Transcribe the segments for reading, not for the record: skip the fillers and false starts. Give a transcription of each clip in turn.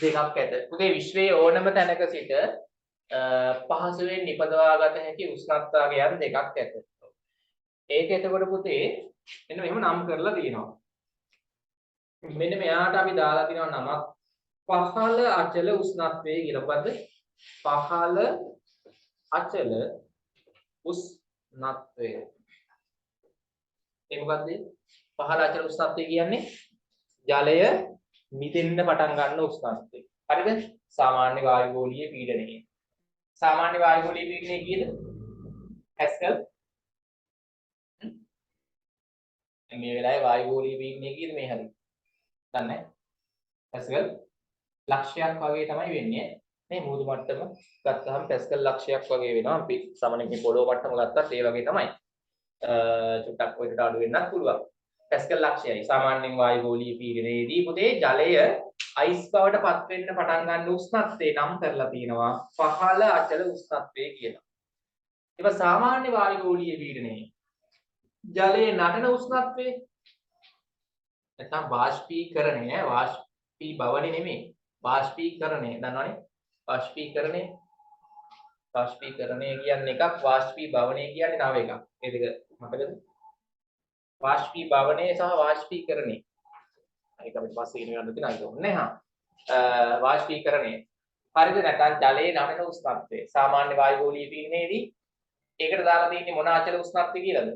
දෙකක් ඇත. පුතේ විශ්වයේ ඕනම තැනක සිට පහසුවෙන් නිපදවාගත හැකි උෂ්ණත්වයන් දෙකක් ඇත. ඒක එතකොට පුතේ මෙන්න මෙහෙම නම් කරලා තියෙනවා. මෙන්න මෙයාට අපි දාලා තියෙනවා නමක් පහළ අචල උෂ්ණත්වයේ කියලා. මොකද්ද? පහළ අචල උෂ්ණත්වය. ඒ මොකද්ද? පහළ අචල උෂ්ණත්වය කියන්නේ ජලය මිදෙන්න පටන් ගන්න උෂ්ණත්වය. හරිද? සාමාන්‍ය වායුගෝලීය පීඩනය. සාමාන්‍ය වායුගෝලීය පීඩනය කීයද? පැස්කල්. මේ වෙලාවේ වායුගෝලීය පීඩනය කීයද මේ හරිය? දන්නේ නැහැ. පැස්කල් ලක්ෂයක් වගේ තමයි වෙන්නේ. මේ මුහුදු මට්ටම ගත්තාම පැස්කල් ලක්ෂයක් වගේ වෙනවා. අපි සාමාන්‍යයෙන් පොළොව මට්ටම ගත්තත් ඒ වගේ තමයි. චුට්ටක් ඔයකට අඩු වෙන්නත් පුළුවන්. පැස්කල් ලක්ෂයයි. සාමාන්‍යයෙන් වායුගෝලීය පීඩනයේදී පුතේ ජලය අයිස් බවට පත් වෙන්න පටන් ගන්න උෂ්ණත්වය නම් කරලා තියෙනවා පහළ අචල උෂ්ණත්වය කියලා. ඒක සාමාන්‍ය වායුගෝලීය පීඩනයේ ජලයේ නටන උෂ්ණත්වය නැත්නම් වාෂ්පීකරණය වාෂ්පීභවණය නෙමෙයි වාෂ්පීකරණය දන්නවනේ වාෂ්පීකරණය කියන්නේ එකක් වාෂ්පීභවණය කියන්නේ තව එකක්. මේ දෙක මතකද? වාෂ්පීභවණය සහ වාෂ්පීකරණය. ඒක අපිට පස්සේ ඉගෙන ගන්න තියෙනවා ඒක ඕනේ හා. වාෂ්පීකරණය. හරිද? නැත්නම් ජලයේ නටන උෂ්ණත්වය. සාමාන්‍ය වායුගෝලීය පීඩනයේදී ඒකට දාලා තියෙන්නේ මොන අචල උෂ්ණත්වය කියලාද?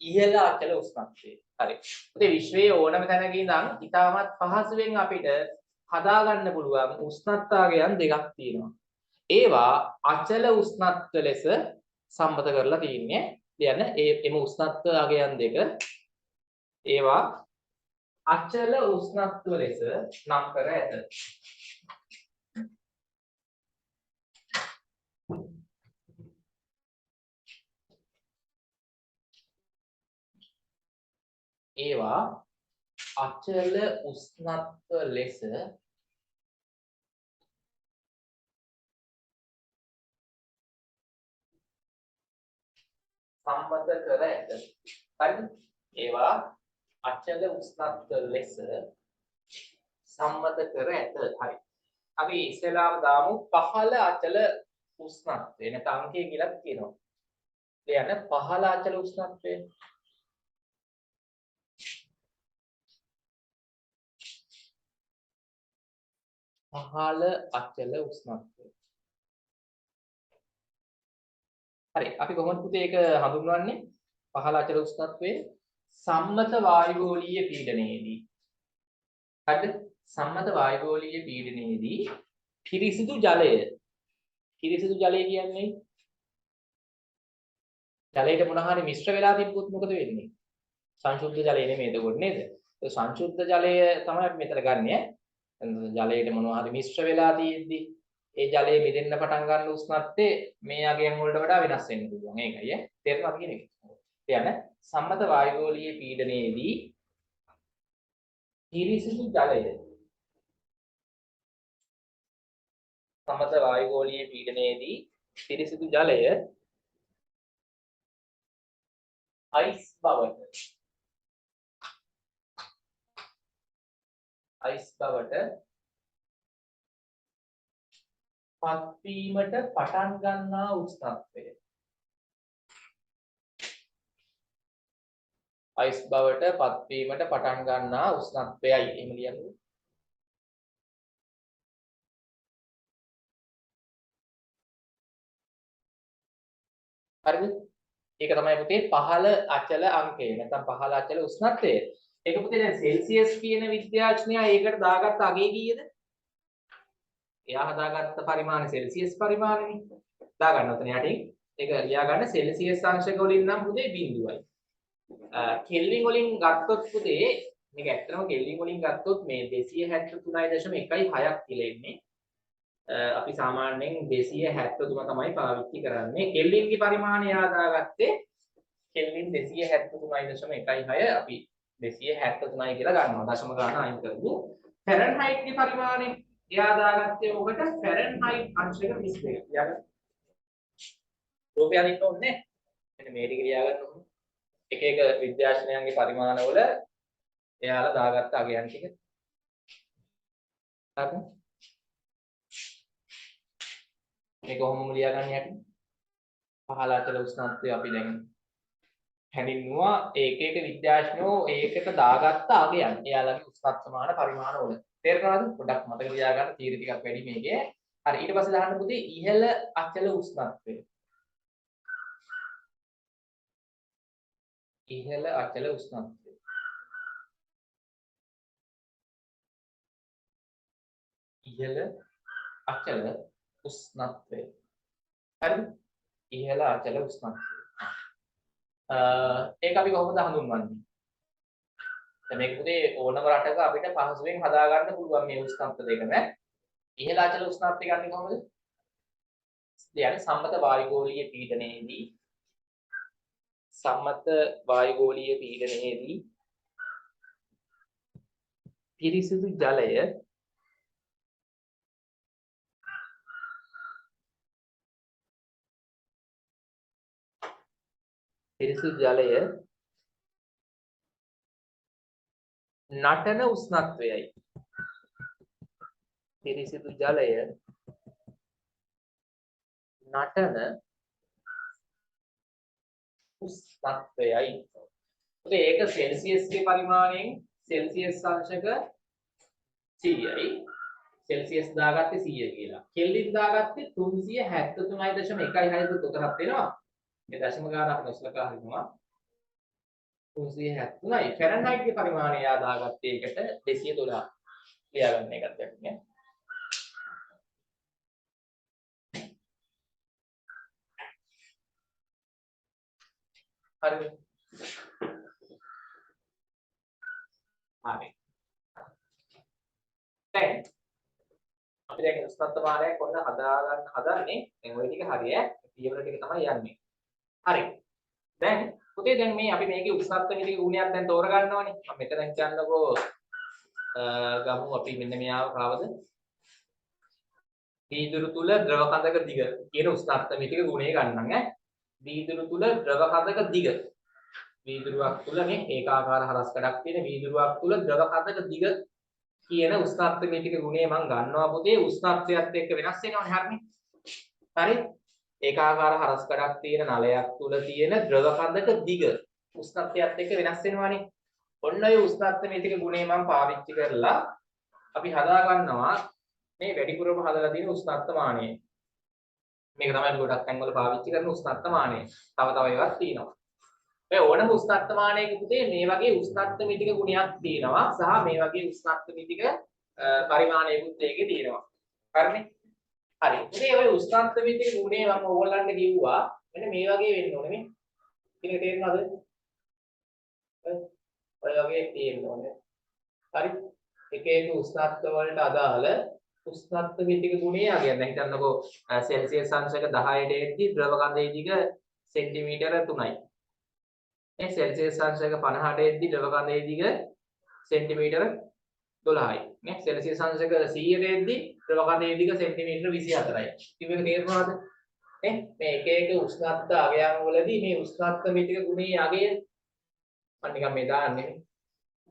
ඉහළ අචල උෂ්ණත්වය. හරි. ඉතින් විශ්වයේ ඕනම තැනක ඉඳන් ඉතාමත් පහසුවෙන් අපිට හදා ගන්න පුළුවන් උෂ්ණත්වයන් දෙකක් තියෙනවා. ඒවා අචල උෂ්ණත්ව ලෙස සම්මත කරලා තියෙන්නේ. කියන්නේ එම උෂ්ණත්වයන් දෙක ඒවා අචල උෂ්ණත්ව ලෙස නම් කර ඇත. ඒවා අචල උෂ්ණත්ව ලෙස සම්මත කර ඇත. හරිද? ඒවා අචල උෂ්ණත්ව ලෙස සම්මත කර ඇත. හරි. අපි ඉස්සෙල්ලාම දාමු පහළ අචල උෂ්ණත්වය. නැත්නම් අංකය කියලා කියනවා. කියන්නේ පහළ අචල උෂ්ණත්වය. පහළ අචල උෂ්ණත්වය. හරි. අපි කොහොමද පුතේ ඒක හඳුන්වන්නේ? පහළ අචල උෂ්ණත්වයේ සම්මත වායුගෝලීය පීඩනයේදී. හරිද? සම්මත වායුගෝලීය පීඩනයේදී පිරිසිදු ජලය කියන්නේ ජලයට මොන හරි මිශ්‍ර වෙලා තිබ්බොත් මොකද වෙන්නේ? සංශුද්ධ ජලය නෙමෙයි එතකොට නේද? ඒ සංශුද්ධ ජලය තමයි අපි මෙතන ගන්නෙ. ජලයට මොනවා හරි මිශ්‍ර වෙලා තියෙද්දි ඒ ජලය මිදෙන්න පටන් ගන්න උෂ්ණත්වය මේ අගයන් වලට වඩා වෙනස් වෙන්න පුළුවන්. ඒකයි ඈ. තේරුණාද කියන එක? කියන්නේ සම්මත වායුගෝලීය පීඩනයේදී පිරිසිදු ජලය සම්මත වායුගෝලීය පීඩනයේදී පිරිසිදු ජලය අයිස් බවට පත්වීමට පටන් ගන්නා උෂ්ණත්වය. අයිස් බවට පත්වීමට පටන් ගන්නා උෂ්ණත්වයයි. එහෙම ලියන්නේ. හරිද? ඒක තමයි පුතේ පහළ අචල අංකය. නැත්නම් පහළ අචල උෂ්ණත්වය. ඒක පුතේ දැන් සෙල්සියස් කියන විද්‍යාඥයා ඒකට දාගත්ත අගය කීයද? එයා හදාගත්ත පරිමාණය සෙල්සියස් පරිමාණයනේ. දාගන්න ඔතන යටින්. ඒක ලියා ගන්න සෙල්සියස් අංශක වලින් නම් පුතේ බිඳුවයි. කෙල්වින් වලින් ගත්තොත් පුතේ මේක ඇත්තටම කෙල්වින් වලින් ගත්තොත් මේ 273.1.6ක් කියලා එන්නේ. අපි සාමාන්‍යයෙන් 273 තමයි පාවිච්චි කරන්නේ. කෙල්වින්ගේ පරිමාණය ආදාගත්තේ කෙල්වින් 273.1.6 අපි 273යි කියලා ගන්නවා. දශම ගාන අයින් කරමු. ෆැරන්හයිට්ගේ පරිමාණය එයා දාගත්තේ ඔබට ෆැරන්හයිට් අංශක 22. යාගන්න. රූපය අදින්න ඕනේ. මෙන්න මේ ටික ලියා ගන්න ඕනේ. එක එක විද්‍යාඥයන්ගේ පරිමාණවල එයාලා දාගත්ත අගයන් ටික හරි මේක කොහොමද ලියාගන්නේ යටි පහළ අචල උෂ්ණත්වය අපි දැන් හැඳින්නුවා ඒක එක විද්‍යාඥයෝ ඒකට දාගත්ත අගයන් එයාලගේ උෂ්ණත්ව මාන පරිමාණ වල තේරෙනවද පොඩ්ඩක් මතක තියාගන්න තීර ටිකක් වැඩි මේකේ හරි ඊට පස්සේ දාන්න පුතේ ඉහළ අචල උෂ්ණත්වය ඉහළ අචල උෂ්ණත්වය ඉහළ අචල උෂ්ණත්වය හරිද ඉහළ අචල උෂ්ණත්වය ඒක අපි කොහොමද හඳුන්වන්නේ දැන් මේක පුතේ ඕනම රටක අපිට පහසුවෙන් හදා ගන්න පුළුවන් මේ උෂ්ණත්ව දෙක නේ ඉහළ අචල උෂ්ණත්වය ගන්නේ කොහොමද يعني සම්මත වායුගෝලීය පීඩනයේදී සම්මත වායුගෝලීය පීඩනයේදී පිරිසිදු ජලය නටන උෂ්ණත්වයයි පිරිසිදු ජලය නටන උෂ්ණත්වයයි ඒක සෙල්සියස්ගේ පරිමාණයෙන් සෙල්සියස් අංශක 100යි සෙල්සියස් දාගත්තේ 100 කියලා කෙල්වින් දාගත්තේ 373.1 උතරක් වෙනවා මේ දශම ගාන අපි නොසලකා හරිනවා 373යි ෆැරන්හයිට්ගේ පරිමාණය යා දාගත්තේ එකට 212 ලියාගන්න එකත් යන්නේ හරිද හරි දැන් අපි දැන් උෂ්ණත්ව මානයක් කොහොමද හදාගන්න හදන්නේ දැන් ওই ටික හරිය පියවර ටික තමයි යන්නේ හරි දැන් පුතේ දැන් මේ අපි මේකේ උෂ්ණත්ව මිතික ගුණයක් දැන් තෝර ගන්නවනේ මම මෙතන හිතන්නකෝ ගමු අපි මෙන්න මෙයාව කාවද වීදුරු තුල ද්‍රව කඳක දිග කියන උෂ්ණත්ව මිතික ගුණය ගන්නම් ඈ වීදුරු තුල ද්‍රව කඳක දිග වීදුරුවක් තුල මේ ඒකාකාර හරස් කඩක් තියෙන වීදුරුවක් තුල ද්‍රව කඳක දිග කියන උෂ්ණත්ව මිතික ගුණය මම ගන්නවා පුතේ උෂ්ණත්වයත් එක්ක වෙනස් වෙනවනේ හරිනේ හරි ඒකාකාර හරස් කඩක් තියෙන නලයක් තුල තියෙන ද්‍රව කඳක දිග උෂ්ණත්වයත් එක්ක වෙනස් වෙනවනේ ඔන්න ඔය උෂ්ණත්ව මිතික ගුණය මම පාවිච්චි කරලා අපි හදා ගන්නවා මේ වැඩිපුරම හදලා තියෙන උෂ්ණත්ව මානය මේක තමයි අපි ගොඩක් තැන්වල පාවිච්චි කරන උෂ්ණත්ව මානය තව ඒවාක් තියෙනවා ඔය ඕනම උෂ්ණත්ව මානයක පුතේ මේ වගේ උෂ්ණත්ව මිතික ගුණයක් තියෙනවා සහ මේ වගේ උෂ්ණත්ව මිතික පරිමාණයකුත් ඒකේ තියෙනවා හරිනේ හරි ඉතින් ඔය උෂ්ණත්ව මිතික ගුණය මම ඕගොල්ලන්ට කිව්වා මෙන්න මේ වගේ වෙන්න ඕනේ නේ ඉතින් තේරෙනවද ඔය වගේ තියෙන්න ඕනේ හරි එක එක උෂ්ණත්ව වලට අදාළ උෂ්ණත්ව මිතික ගුණය අගයන් දැන් හිතන්නකෝ සෙල්සියස් අංශක 10ට එද්දී ද්‍රව කඳේ දිග සෙන්ටිමීටර 3යි මේ සෙල්සියස් අංශක 50ට එද්දී ද්‍රව කඳේ දිග සෙන්ටිමීටර 12යි නේ සෙල්සියස් අංශක 100ට එද්දී ද්‍රව කඳේ දිග සෙන්ටිමීටර 24යි ඉතින් මේක තේරෙනවද නේ මේ එක එක උෂ්ණත්ව අගයන් වලදී මේ උෂ්ණත්ව මිතික ගුණයේ අගය මම නිකන් මේ දාන්නේ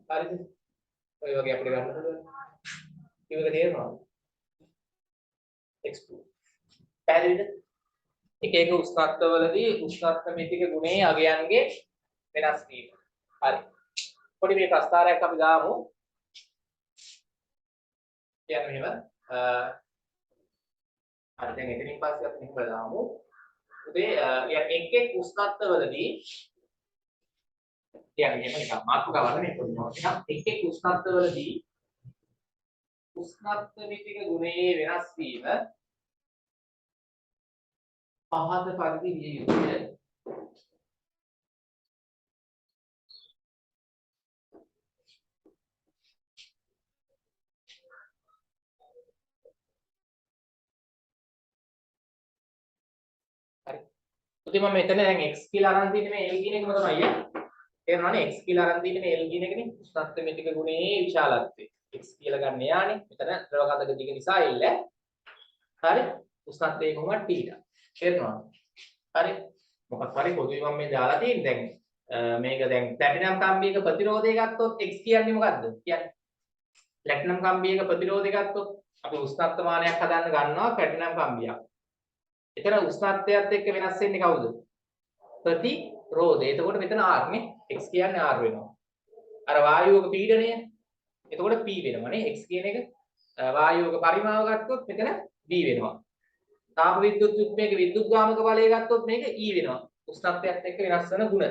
හරිද ඔය වගේ අපිට ගන්න පුළුවන් ඉතින් මේක තේරෙනවද x2 පැහැදිලිද එක එක උෂ්ණත්ව වලදී උෂ්ණත්ව මිතික ගුණයේ අගයන්ගේ වෙනස් වීම හරි පොඩි මේ ප්‍රස්තාරයක් අපි දාමු කියන්නේ මෙහෙම හරි දැන් එතනින් පස්සේ අපි මෙහෙම දාමු උදේ එක් එක් උෂ්ණත්ව වලදී කියන්නේ එහෙම නිකන් මාතෘකාවක් නෙමෙයි පොඩි එක් එක් උෂ්ණත්ව වලදී උෂ්ණත්ව මිතික ගුණයේ වෙනස් වීම පහත පරිදි විය යුතුය ඉතින් මම මෙතන දැන් x කියලා අරන් තියෙන්නේ මේ l කියන එකම තමයි ඈ. තේරුණානේ x කියලා අරන් තියෙන්නේ මේ l කියන එකනේ. උෂ්ණත්ව මිතික ගුණයේ විශාලත්වය. x කියලා ගන්න යානේ. මෙතන ද්‍රව කඳක දිග නිසා l ඈ. හරි. උෂ්ණත්වය කොහොමද t. තේරුණාද? හරි. මොකක් හරි පොදුයි මම මේ දාලා තියෙන්නේ දැන්. මේක දැන් ප්ලැටිනම් කම්බියක ප්‍රතිරෝධය ගත්තොත් x කියන්නේ මොකද්ද? කියන්නේ ප්ලැටිනම් කම්බියක ප්‍රතිරෝධය ගත්තොත් අපි උෂ්ණත්වමානයක් හදන්න ගන්නවා ප්ලැටිනම් කම්බියක්. එතන උෂ්ණත්වයත් එක්ක වෙනස් වෙන්නේ කවුද? ප්‍රතිරෝධය. එතකොට මෙතන R නේ. X කියන්නේ R වෙනවා. අර වායුවක පීඩනය. එතකොට P වෙනවා නේ. X කියන එක වායුවක පරිමාව ගත්තොත් මෙතන V වෙනවා. තාප විද්‍යුත් යුග්මයක විද්‍යුත්ගාමක බලය ගත්තොත් මේක E වෙනවා. උෂ්ණත්වයත් එක්ක වෙනස් වෙන ගුණ.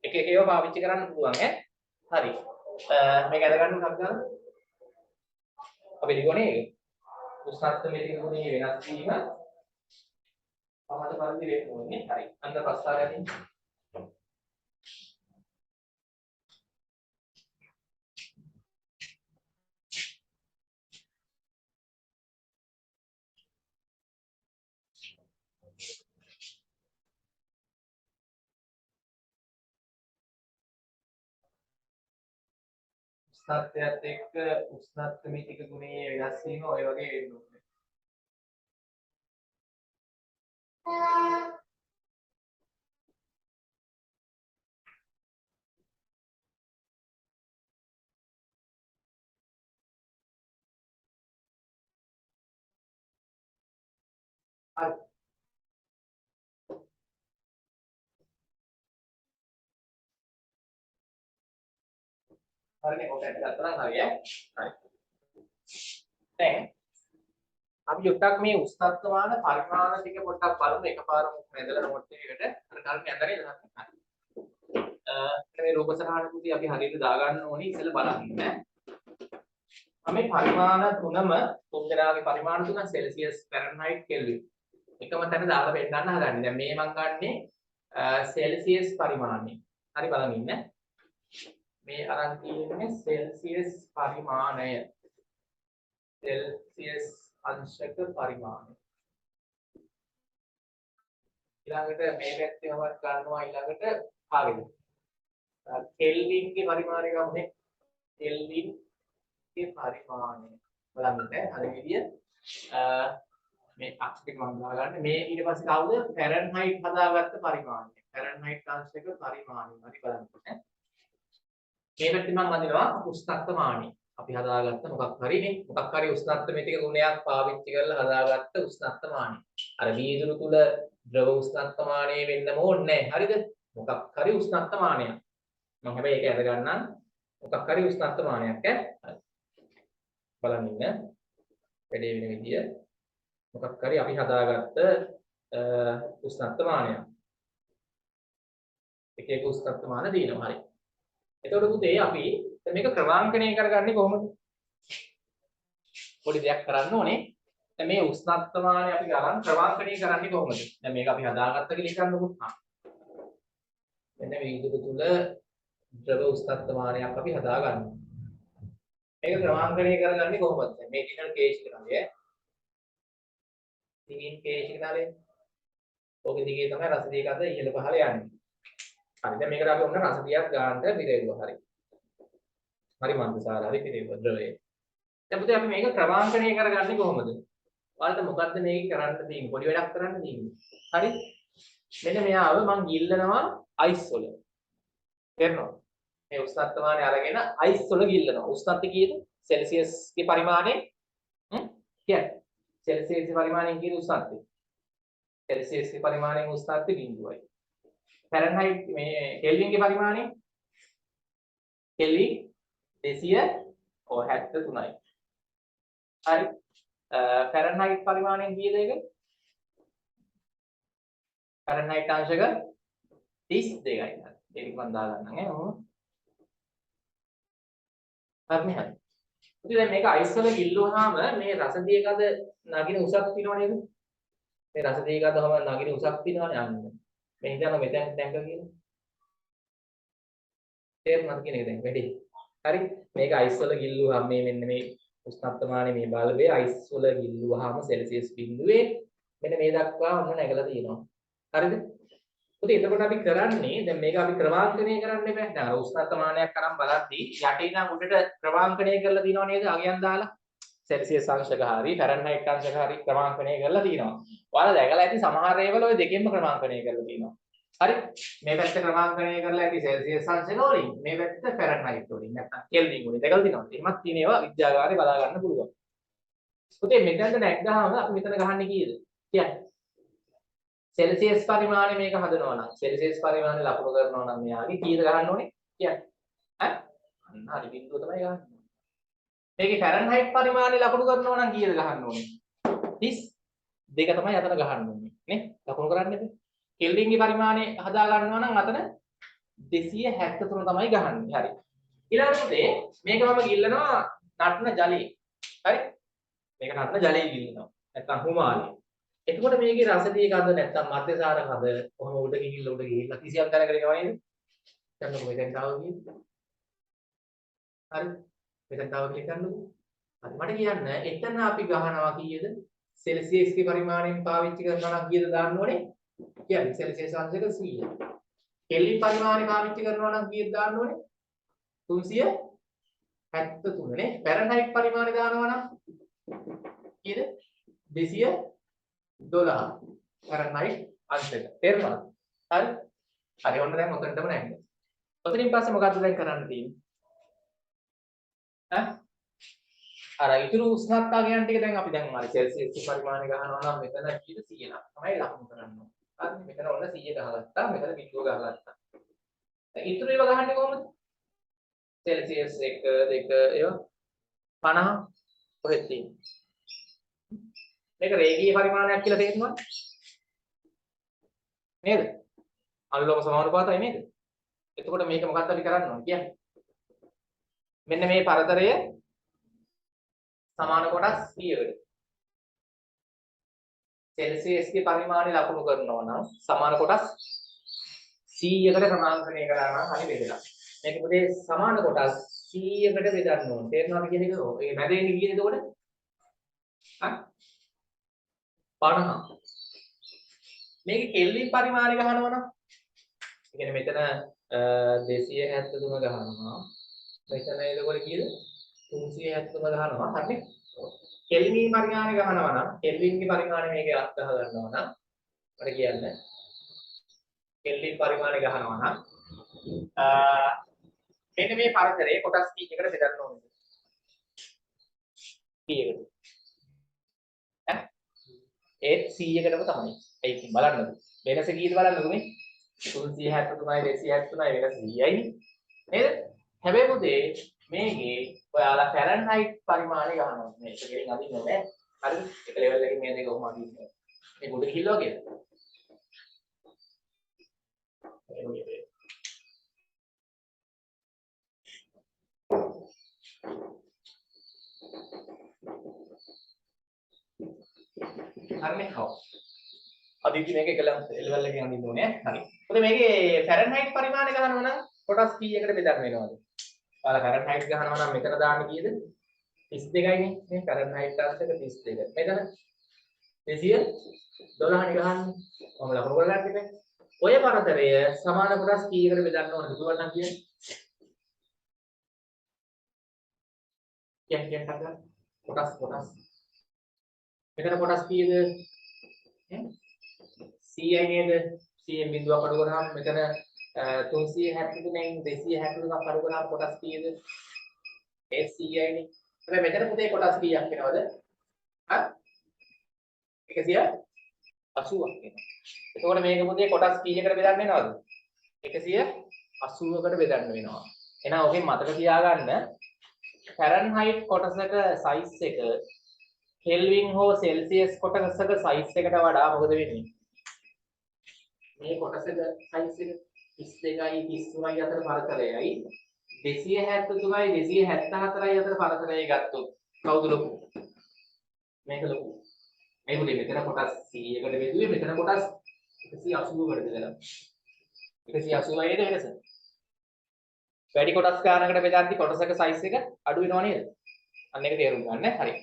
එක එක ඒවා පාවිච්චි කරන්න පුළුවන් ඈ. හරි. මේක අද ගන්න මොකක්ද? අපි ලියුවනේ ඒක. උෂ්ණත්වයේ ගුණයේ වෙනස් වීම පහත පරිදි වෙන්න ඕනේ. හරි. අන්න ප්‍රස්තාරයෙන් උෂ්ණත්වයත් එක්ක උෂ්ණත්වමිතික ගුණයේ වෙනස් වීම ඔය වගේ වෙන්න ඕනේ. හරි. හරිනේ ඔකට ගත්තා නම් හරි ඈ. හරි. දැන් අපි යොට්ටක් මේ උෂ්ණත්වමාන පරිමාණ ටික පොඩ්ඩක් බලමු එකපාරම ඇදලා නෝට් එකකට අර කලින් ඇඳලා ඉඳලා මේ රූප සරහණකුදී අපි හරියට දාගන්න ඕනේ ඉතල බලන්න ඈ. මේ පරිමාණ තුනම තුන් දෙනාගේ පරිමාණ තුන සෙල්සියස් ෆැරන්හයිට් කෙල්වින් එකම තැන දාලා පෙන්නන්න හදන්නේ. දැන් මේ මම ගන්නෙ සෙල්සියස් පරිමාණය. හරි බලන්න ඉන්න. මේ අරන් තියෙන්නේ සෙල්සියස් පරිමාණය. සෙල්සියස් අංශක පරිමාණය. ඊළඟට මේ පැත්තේමවත් ගන්නවා ඊළඟට කාගෙද? කෙල්වින්ගේ පරිමාණය ගමුනේ. කෙල්වින්ගේ පරිමාණය. බලන්න අර විදිය මේ අක්ෂ ටික මම දාගන්න. මේ ඊට පස්සේ කවුද? ෆැරන්හයිට් හදාගත්ත පරිමාණය. ෆැරන්හයිට් අංශක පරිමාණය. හරි බලන්න. මේ පැත්තේ මම අඳිනවා උෂ්ණත්වමානි. අපි හදාගත්ත මොකක් හරිනේ. මොකක් හරි උෂ්ණත්වමිතික ගුණයක් පාවිච්චි කරලා හදාගත්ත උෂ්ණත්වමානි. අර වීදුරු තුල ද්‍රව උෂ්ණත්වමානය වෙන්නම ඕනේ නැහැ. හරිද? මොකක් හරි උෂ්ණත්වමානයක්. මම හැබැයි ඒක අද ගන්නම්. මොකක් හරි උෂ්ණත්වමානයක් ඈ. බලන්න ඉන්න. වැඩේ වෙන විදිය. මොකක් හරි අපි හදාගත්ත උෂ්ණත්වමානයක්. එක එක උෂ්ණත්වමාන දිනනවා. හරි. එතකොට පුතේ අපි මේක ක්‍රමාංකණය කරගන්නේ කොහොමද? පොඩි දෙයක් කරන්න ඕනේ. දැන් මේ උෂ්ණත්වමානය අපි ගන්න ක්‍රමාංකණය කරන්නේ කොහොමද? දැන් මේක අපි හදාගත්ත කියලා හිතන්නකො. මෙන්න මේ විදුලි තුල ද්‍රව උෂ්ණත්වමානයක් අපි හදාගන්නවා. මේක ක්‍රමාංකණය කරගන්නේ කොහොමද? මේ දිනන කේස් එක තමයි ඈ. දිගින් කේස් එක දාලේ. ඔගේ දිගේ තමයි රසදිය කඳ ඉහළ පහළ යන්නේ. හරි. දැන් මේකට අපි ඔන්න රසදියක් ගන්නට පිරෙවුවා. හරි. හරි මන්දසාර හරි පිරෙවුවා ද්‍රවය. දැන් පුතේ අපි මේක ක්‍රමාංකණය කරගන්නේ කොහොමද? ඔයාලට මොකද්ද මේක කරන්න තියෙන්නේ? පොඩි වැඩක් කරන්න තියෙන්නේ. හරි. මෙන්න මෙයාව මං ගිල්ලනවා අයිස් වල. තේරෙනවද? මේ උෂ්ණත්වමානය අරගෙන අයිස් වල ගිල්ලනවා. උෂ්ණත්වය කීයද? සෙල්සියස් ගේ පරිමාණය කියන්නේ. සෙල්සියස් ගේ පරිමාණයෙන් කියන උෂ්ණත්වය. සෙල්සියස් ගේ පරිමාණයෙන් උෂ්ණත්වය 0යි. ෆැරන්හයිට් මේ කෙල්වින් ගේ පරිමාණය කෙල්වින් 273යි. හරි. ෆැරන්හයිට් පරිමාණයෙන් කීයද ඒක? ෆැරන්හයිට් අංශක 32යි. ඒක මම දාගන්නම් ඈ. හරි හරි. ඉතින් දැන් මේක අයිස් වල ගිල්ලුවාම මේ රසදිය කඳ නගින උසක් තියෙනව නේද? මේ රසදිය කඳම නගින උසක් තියෙනවනේ අන්න. මේ හිතන්න මෙතෙන් ටැංක කියන. තේරුණාද කියන එක දැන් වැඩි. හරි. මේක අයිස් වල ගිල්ලුවාම මේ මෙන්න මේ උෂ්ණත්වමානයේ මේ බල්බේ අයිස් වල ගිල්ලුවාම සෙල්සියස් බිඳුවේ මෙන්න මේ දක්වා ඔන්න නැගලා තියෙනවා. හරිද? පුතේ එතකොට අපි කරන්නේ දැන් මේක අපි ක්‍රමාංකණය කරන්න බෑ. දැන් අර උෂ්ණත්වමානයක් කරන් බලද්දී යටේ ඉඳන් උඩට ක්‍රමාංකණය කරලා තියෙනව නේද? අගයන් දාලා. සෙල්සියස් අංශක හරි ෆැරන්හයිට් අංශක හරි ක්‍රමාංකණය කරලා තියෙනවා. ඔයාලා දැකලා ඇති සමහර ඒවල ඔය දෙකෙන්ම ක්‍රමාංකණය කරලා තියෙනවා. හරි? මේ පැත්ත ක්‍රමාංකණය කරලා ඇති සෙල්සියස් අංශක වලින්, මේ පැත්ත ෆැරන්හයිට් වලින් නැත්නම් කෙල්වින් වලින් දැකලා තියෙනවා. එහෙමත් තියෙන ඒවා විද්‍යාගාරේ බලා ගන්න පුළුවන්. පුතේ මෙතනද නැග්ගාම අපි මෙතන ගහන්නේ කීයද? කියන්නේ සෙල්සියස් පරිමාණය මේක හදනවා නම් සෙල්සියස් පරිමාණය ලකුණු කරනවා නම් මෙයාගේ කීයද ගහන්න ඕනේ? කියන්නේ ඈ අන්න හරි බිංදුව තමයි ගහන්න ඕනේ. මේකේ ෆැරන්හයිට් පරිමාණය ලකුණු කරනවා නම් කීයද ගහන්න ඕනේ? 32 තමයි අතන ගහන්න ඕනේ නේ? ලකුණු කරන්නේ. කෙල්වින්ගේ පරිමාණය හදා ගන්නවා නම් අතන 273 තමයි ගහන්නේ. හරි. ඊළඟට පුතේ මේක මම ගිල්ලනවා නටන ජලයේ. හරි? මේක නටන ජලයේ ගිල්ලනවා. නැත්තම් හුමාලේ. එතකොට මේකේ රසදී ගඳ නැත්තම් මධ්‍යසාර ගඳ කොහොම උඩ ගිහිල්ලා කිසියම් තැනකට එනවා නේද? දැන් මෙතෙන් තාව කියන්නේ. හරි. මෙතෙන් තාව ක්ලික් කරන්නකෝ. හරි. මට කියන්න එතන අපි ගහනවා කීයද? සෙල්සියස්ගේ පරිමාණයෙන් පාවිච්චි කරනවා නම් කීයද දාන්න ඕනේ? කියන්නේ සෙල්සියස් අංශක 100. කෙල්වින් පරිමාණය පාවිච්චි කරනවා නම් කීයද දාන්න ඕනේ? 373 නේ. ෆැරන්හයිට් පරිමාණය දානවා නම් කීයද? 212 ෆැරන්හයිට් අංශක. තේරුණාද? හරි. හරි ඔන්න දැන් ඔතනටම නැන්නේ. ඔතනින් පස්සේ මොකද්ද දැන් කරන්න තියෙන්නේ? ඈ? අර ඉතුරු උෂ්ණත්වයන් ටික දැන් අපි දැන් අර සෙල්සියස් පරිමාණය ගහනවා නම් මෙතන කීයද 100 තමයි ලකුණු කරන්න ඕනේ. හරි. මෙතන ඔන්න 100 ගහගත්තා. මෙතන බිංදුව ගහගත්තා. දැන් ඉතුරු ඒවා ගහන්නේ කොහොමද? සෙල්සියස් 1 2 ඒවා 50 කොහෙද තියෙන්නේ? මේක රේඛීය පරිමාණයක් කියලා තේරෙනවද? නේද? අනුලෝම සමානුපාතයි නේද? එතකොට මේක මොකක්ද අපි කරන්න ඕනේ කියන්නේ? මෙන්න මේ පරතරය සමාන කොටස් කීයකද? සෙල්සියස්ගේ පරිමාණය ලකුණු කරනවා නම් සමාන කොටස් 100කට ක්‍රමාංකණය කරා නම් හරි බෙදලා. මේක පුතේ සමාන කොටස් 100කට බෙදන්න ඕනේ. තේරෙනවද කියන එක? ඒ මැදෙන්නේ කීයද එතකොට? හා 50. මේකේ කෙල්වින් පරිමාණය ගහනවා නම් ඒ කියන්නේ මෙතන 273 ගහනවා. මෙතන එතකොට කීයද? 373 ගහනවා. හරිනේ. කෙල්වින් පරිමාණය ගහනවා නම් කෙල්වින්ගේ පරිමාණය මේකේ අත් ගහ ගන්නවා නම් මට කියන්න. කෙල්වින් පරිමාණය ගහනවා නම් මෙන්න මේ පරතරයේ කොටස් කීයකට බෙදන්න ඕනද? කීයකට? ඈ? ඒත් 100කටම තමයි. ඒ ඉතින් බලන්නද? වෙනස කීයද බලන්නද මේ? 373යි 273යි වෙනස 100යි නේද? හැබැයි පුතේ මේකේ ඔයාලා ෆැරන්හයිට් පරිමාණය ගහනවා. මේක ගෙලින් අදින්න ඕනේ. හරිද? එක ලෙවල් එකකින් මේ දෙක කොහොම අදින්නේ? මේ උඩ ගිහිල්ලා වගේ. හරිනේ. ඔව්. අදින්න මේක එක ලෙවල් එකකින් අදින්න ඕනේ. හරි. මොකද මේකේ ෆැරන්හයිට් පරිමාණය ගහනවා නම් කොටස් කීයකට බෙදන්න වෙනවද? ඔයාලා ෆැරන්හයිට් ගහනවා නම් මෙතන දාන්න කීයද? 32යි නේ. ෆැරන්හයිට් අංශක 32. මෙතන 212 නේ ගහන්නේ. මම ලකුණු කරලා ගන්න ඔය පරතරය සමාන කොටස් කීයකට බෙදන්න ඕනද කියවන්නම් කියන්නේ. කියන්න ගන්න. කොටස්. මෙතන කොටස් කීයද? 100යි නේද? 100න් බිඳුවක් අඩු කරාම මෙතන 373න් 272ක් අඩු කරාම කොටස් කීයද? ඒ 100යි නේ. හැබැයි මෙතන පුතේ කොටස් කීයක් වෙනවද? හා 180ක් වෙනවා. එතකොට මේක පුතේ කොටස් කීයකට බෙදන්න වෙනවද? 180කට බෙදන්න වෙනවා. එහෙනම් ඔකෙන් මතක තියාගන්න ෆැරන්හයිට් කොටසක සයිස් එක කෙල්වින් හෝ සෙල්සියස් කොටසක සයිස් එකට වඩා මොකද වෙන්නේ? මේ කොටසක සයිස් එක 32යි 33යි අතර පරතරයයි 273යි 274යි අතර පරතරයයි ගත්තොත් කවුද ලොකු? මේක ලොකු. මේ මුලේ මෙතන කොටස් 100කට බෙදුවේ මෙතන කොටස් 180කට බෙදලා. 180යි නේද වෙනස? වැඩි කොටස් ගන්නකට බෙදද්දි කොටසක සයිස් එක අඩු වෙනව නේද? අන්න ඒක තේරුම් ගන්න. හරි.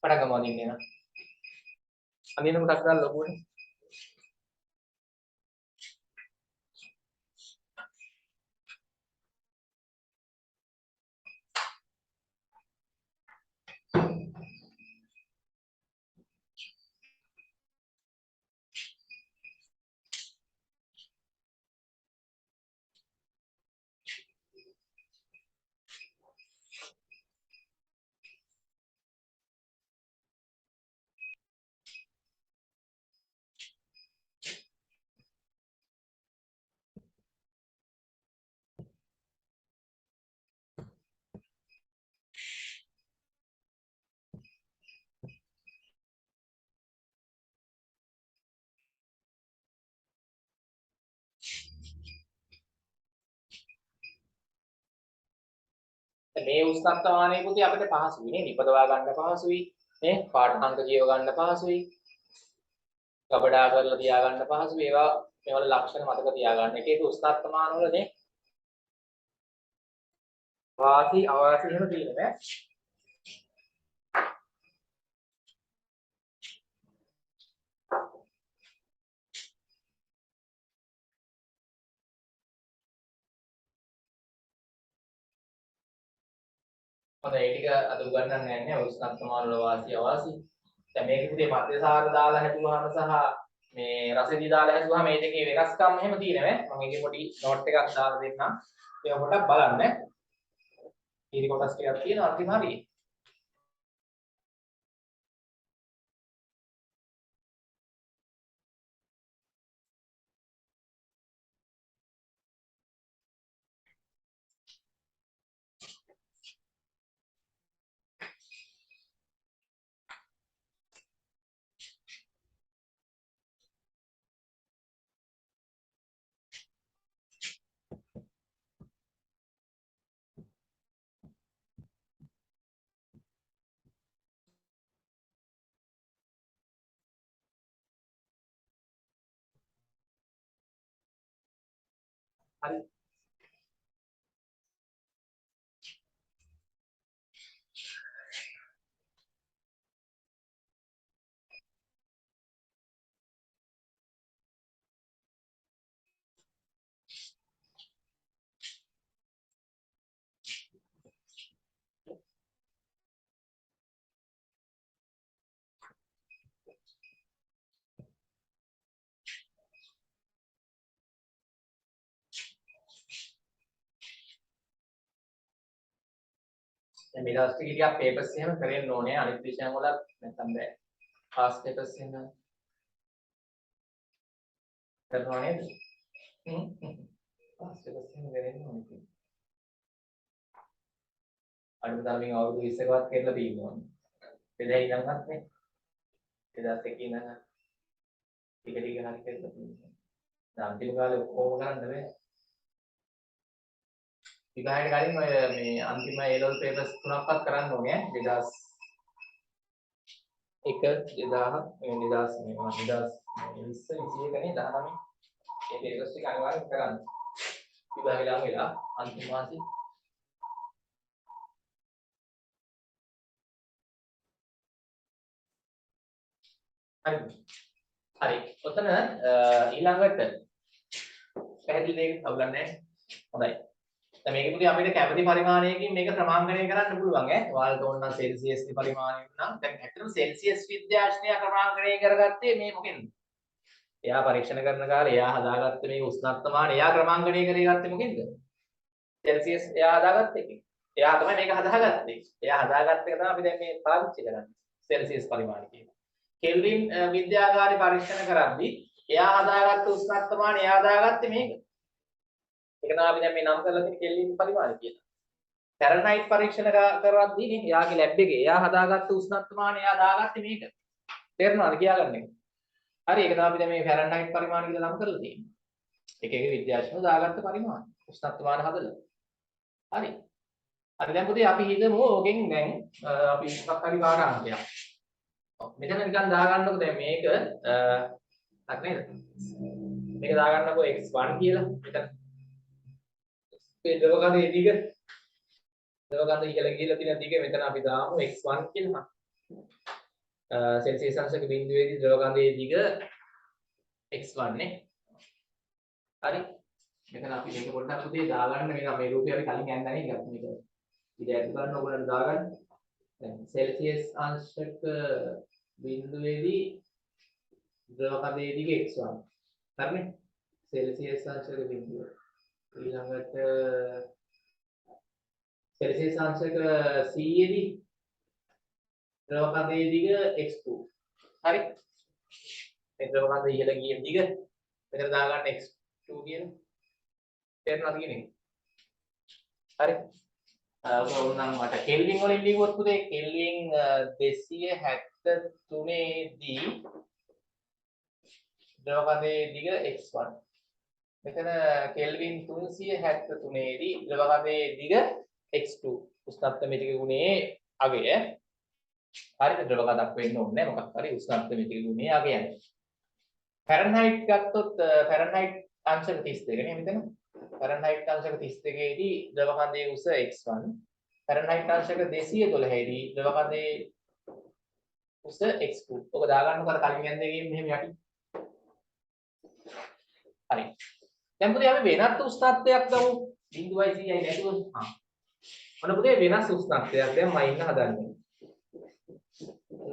පටන් ගමු අදින්න එන. අදින්න කොටස් ගන්න ලොකුනේ. මේ උෂ්ණත්වමානයේ පුතේ අපිට පහසුයි නේ නිපදවා ගන්න පහසුයි නේ පාඨාංක කියව ගන්න පහසුයි කබඩා කරලා තියා ගන්න පහසුයි ඒවා මේවල ලක්ෂණ මතක තියා ගන්න. එක එක උෂ්ණත්වමාන වල නේ වාසි අවාසි එහෙම තියෙනවා ඈ. හොඳයි ඒ ටික අද උගන්වන්නේ නැහැ උෂ්ණත්වමාන වල වාසි අවාසි. දැන් මේක පුතේ මධ්‍යසාර දාලා හැදුවාම සහ මේ රසදී දාලා හැදුවාම මේ දෙකේ වෙනස්කම් එහෙම තියෙනවා. මම ඒකේ පොඩි නෝට් එකක් දාලා දෙන්නම්. ඒක පොඩ්ඩක් බලන්න. ඊට කොටස් ටිකක් තියෙනවා අන්තිම හරියේ. හරි. දැන් මේ දවස් ටික ටිකක් පේපර්ස් එහෙම කරෙන්න ඕනේ අනිත් විෂයන් වල නැත්නම් බෑ. ක්ලාස් පේපර්ස් එහෙම කරනවා නේද? ක්ලාස් පේපර්ස් එහෙම කරෙන්න ඕනේ. අනුදාමින් අවුරුදු 20කවත් කරලා තියෙනවා. එදැයි ඉඳන්වත් නේ. 2001 ඉඳන් ටික ටික හරි කරලා තියෙනවා. දැන් අන්තිම කාලේ ඔක්කොම කරන්න බෑ. විභාගයට කලින් ඔය මේ අන්තිම A level papers තුනක්වත් කරන්න ඕනේ 2001 2000 නේ 19 මේ papers ටික අනිවාර්යෙන් කරන්න. විභාගය ළඟ වෙලා අන්තිම මාසේ හරි. ඔතන ඊළඟට පැහැදිලි දෙයක් අවුලන්නේ හොඳයි. දැන් මේක පුතේ අපිට කැමති පරිමාණයකින් මේක ක්‍රමාංකණය කරන්න පුළුවන් ඈ. ඔයාලට ඕන නම් සෙල්සියස් ගේ පරිමාණය නම් දැන් ඇත්තටම සෙල්සියස් විද්‍යාඥයා ක්‍රමාංකණය කරගත්තේ මේ මොකෙන්ද? එයා පරීක්ෂණ කරන කාලේ එයා හදාගත්ත මේ උෂ්ණත්වමාන එයා ක්‍රමාංකණය කරගත්තේ මොකෙන්ද? සෙල්සියස් එයා හදාගත්ත එකෙන්. එයා තමයි මේක හදාගත්තේ. එයා හදාගත්ත එක තමයි අපි දැන් මේ පාවිච්චි කරන්නේ. සෙල්සියස් පරිමාණය කියන. කෙල්වින් විද්‍යාගාරේ පරීක්ෂණ කරද්දී එයා හදාගත්ත උෂ්ණත්වමාන එයා හදාගත්තේ මේක. ඒක තමයි අපි දැන් මේ නම් කරලා තියෙන කෙල්වින් පරිමාණය කියලා. ෆැරන්හයිට් පරීක්ෂණ කරද්දී නේ එයාගේ ලැබ් එකේ එයා හදාගත්ත උෂ්ණත්වමාන එයා දාගත්තේ මේක. තේරෙනවද කියාගන්නේ? හරි ඒක තමයි අපි දැන් මේ ෆැරන්හයිට් පරිමාණය කියලා නම් කරලා තියෙන්නේ. එක එක විද්‍යාඥයෝ දාගත්ත පරිමාණ උෂ්ණත්වමාන හදලා. හරි. හරි දැන් පුතේ අපි හිතමු ඕකෙන් දැන් අපි මොකක් හරි පාඩාංකයක්. මෙතන නිකන් දාගන්නකො දැන් මේක හරි නේද? මේක දාගන්නකො x1 කියලා. මෙතන මේ දවකඳේ දිග දවකඳ ඉහළ ගිහිලා තියෙන දිග මෙතන අපි දාමු x1 කියලා. සෙල්සියස් අංශක බිඳුවේදී දවකඳේ දිග x1 නේ. හරි. මෙතන අපි මේක පොඩ්ඩක් පුතේ දාගන්න මේ රූපය අපි කලින් යන්න නැහැ ඉතින් මේක ඉතින් ඇත් ගන්න ඕගොල්ලන්ට දාගන්න. දැන් සෙල්සියස් අංශක බිඳුවේදී ද්‍රවකඳයේ දිග x1. හරිනේ? සෙල්සියස් අංශක බිඳුව. ඊළඟට සෙල්සියස් අංශක 100 දී ද්‍රවකඳයේ දිග x2. හරි? මේ ද්‍රවකඳ ඉහළ ගිය දිග මෙතන දාගන්න x2 කියන. තේරෙනවද කියන්නේ? හරි? ඕනනම් මට කෙල්වින් වලින් ලියුවොත් පුතේ කෙල්වින් 273 දී ද්‍රවකඳයේ දිග x1. මෙතන කෙල්වින් 373 දී ද්‍රවකඳයේ දිග x2 උෂ්ණත්ව මිතික ගුණයේ අගය. හරිද? ද්‍රව කඳක් වෙන්න ඕනේ මොකක් හරි උෂ්ණත්ව මිතික ගුණයේ අගයයි. ෆැරන්හයිට් ගත්තොත් ෆැරන්හයිට් අංශක 32 නේ මෙතන. ෆැරන්හයිට් අංශක 32 දී ද්‍රව කඳේ උස x1. ෆැරන්හයිට් අංශක 212 දී ද්‍රව කඳේ උස x2. ඔක දාගන්නකො අර කලින් යන දෙකේ මෙහෙම යටි. හරි. දැන් පුතේ අපි වෙනත් උෂ්ණත්වයක් ගමු. 0.1යි නැතුව. ඔන්න පුතේ වෙනස් උෂ්ණත්වයක් දැන් මම ඉන්න හදන්නේ.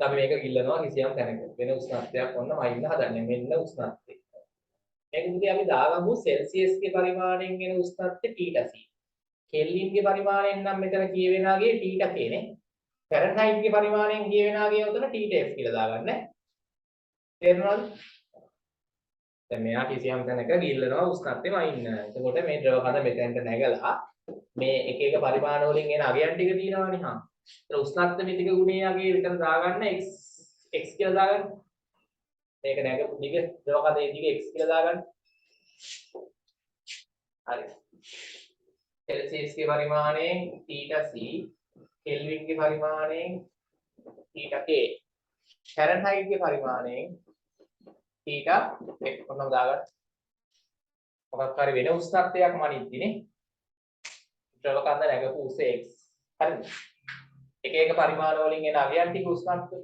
අපි මේක ගිල්ලනවා කිසියම් තැනක. වෙන උෂ්ණත්වයක් ඔන්න මම ඉන්න හදන්නේ. මෙන්න උෂ්ණත්වය. මේක පුතේ අපි දාගමු සෙල්සියස් ගේ පරිමාණයෙන් එන උෂ්ණත්වය θC. කෙල්වින් ගේ පරිමාණයෙන් නම් මෙතන කියවෙනාගේ θK නේ. ෆැරන්හයිට් ගේ පරිමාණයෙන් කියවෙනාගේ උතන θF කියලා දාගන්න. තේරුණාද? දැන් මෙයා කිසියම් තැනක ගිල්ලනවා උෂ්ණත්වෙම ඉන්න. එතකොට මේ ද්‍රව කඳ මෙතෙන්ට නැගලා මේ එක එක පරිමාණ වලින් එන අගයන් ටික තියෙනවානේ හා. ඒතර උෂ්ණත්ව මිතික ගුණයේ අගය විතර දාගන්න x කියලා දාගන්න. මේක නැගපු දිග ද්‍රව කඳේ දිග x කියලා දාගන්න. හරි. සෙල්සියස් ගේ පරිමාණයෙන් θC, කෙල්වින් ගේ පරිමාණයෙන් θK, ෆැරන්හයිට් ගේ පරිමාණයෙන් θF කොහොමද දාගන්න? මොකක් හරි වෙන උෂ්ණත්වයක් මනිද්දිනේ ද්‍රව කඳ නැගපු උස x. හරිද? එක එක පරිමාණ වලින් එන අගයන් ටික උෂ්ණත්ව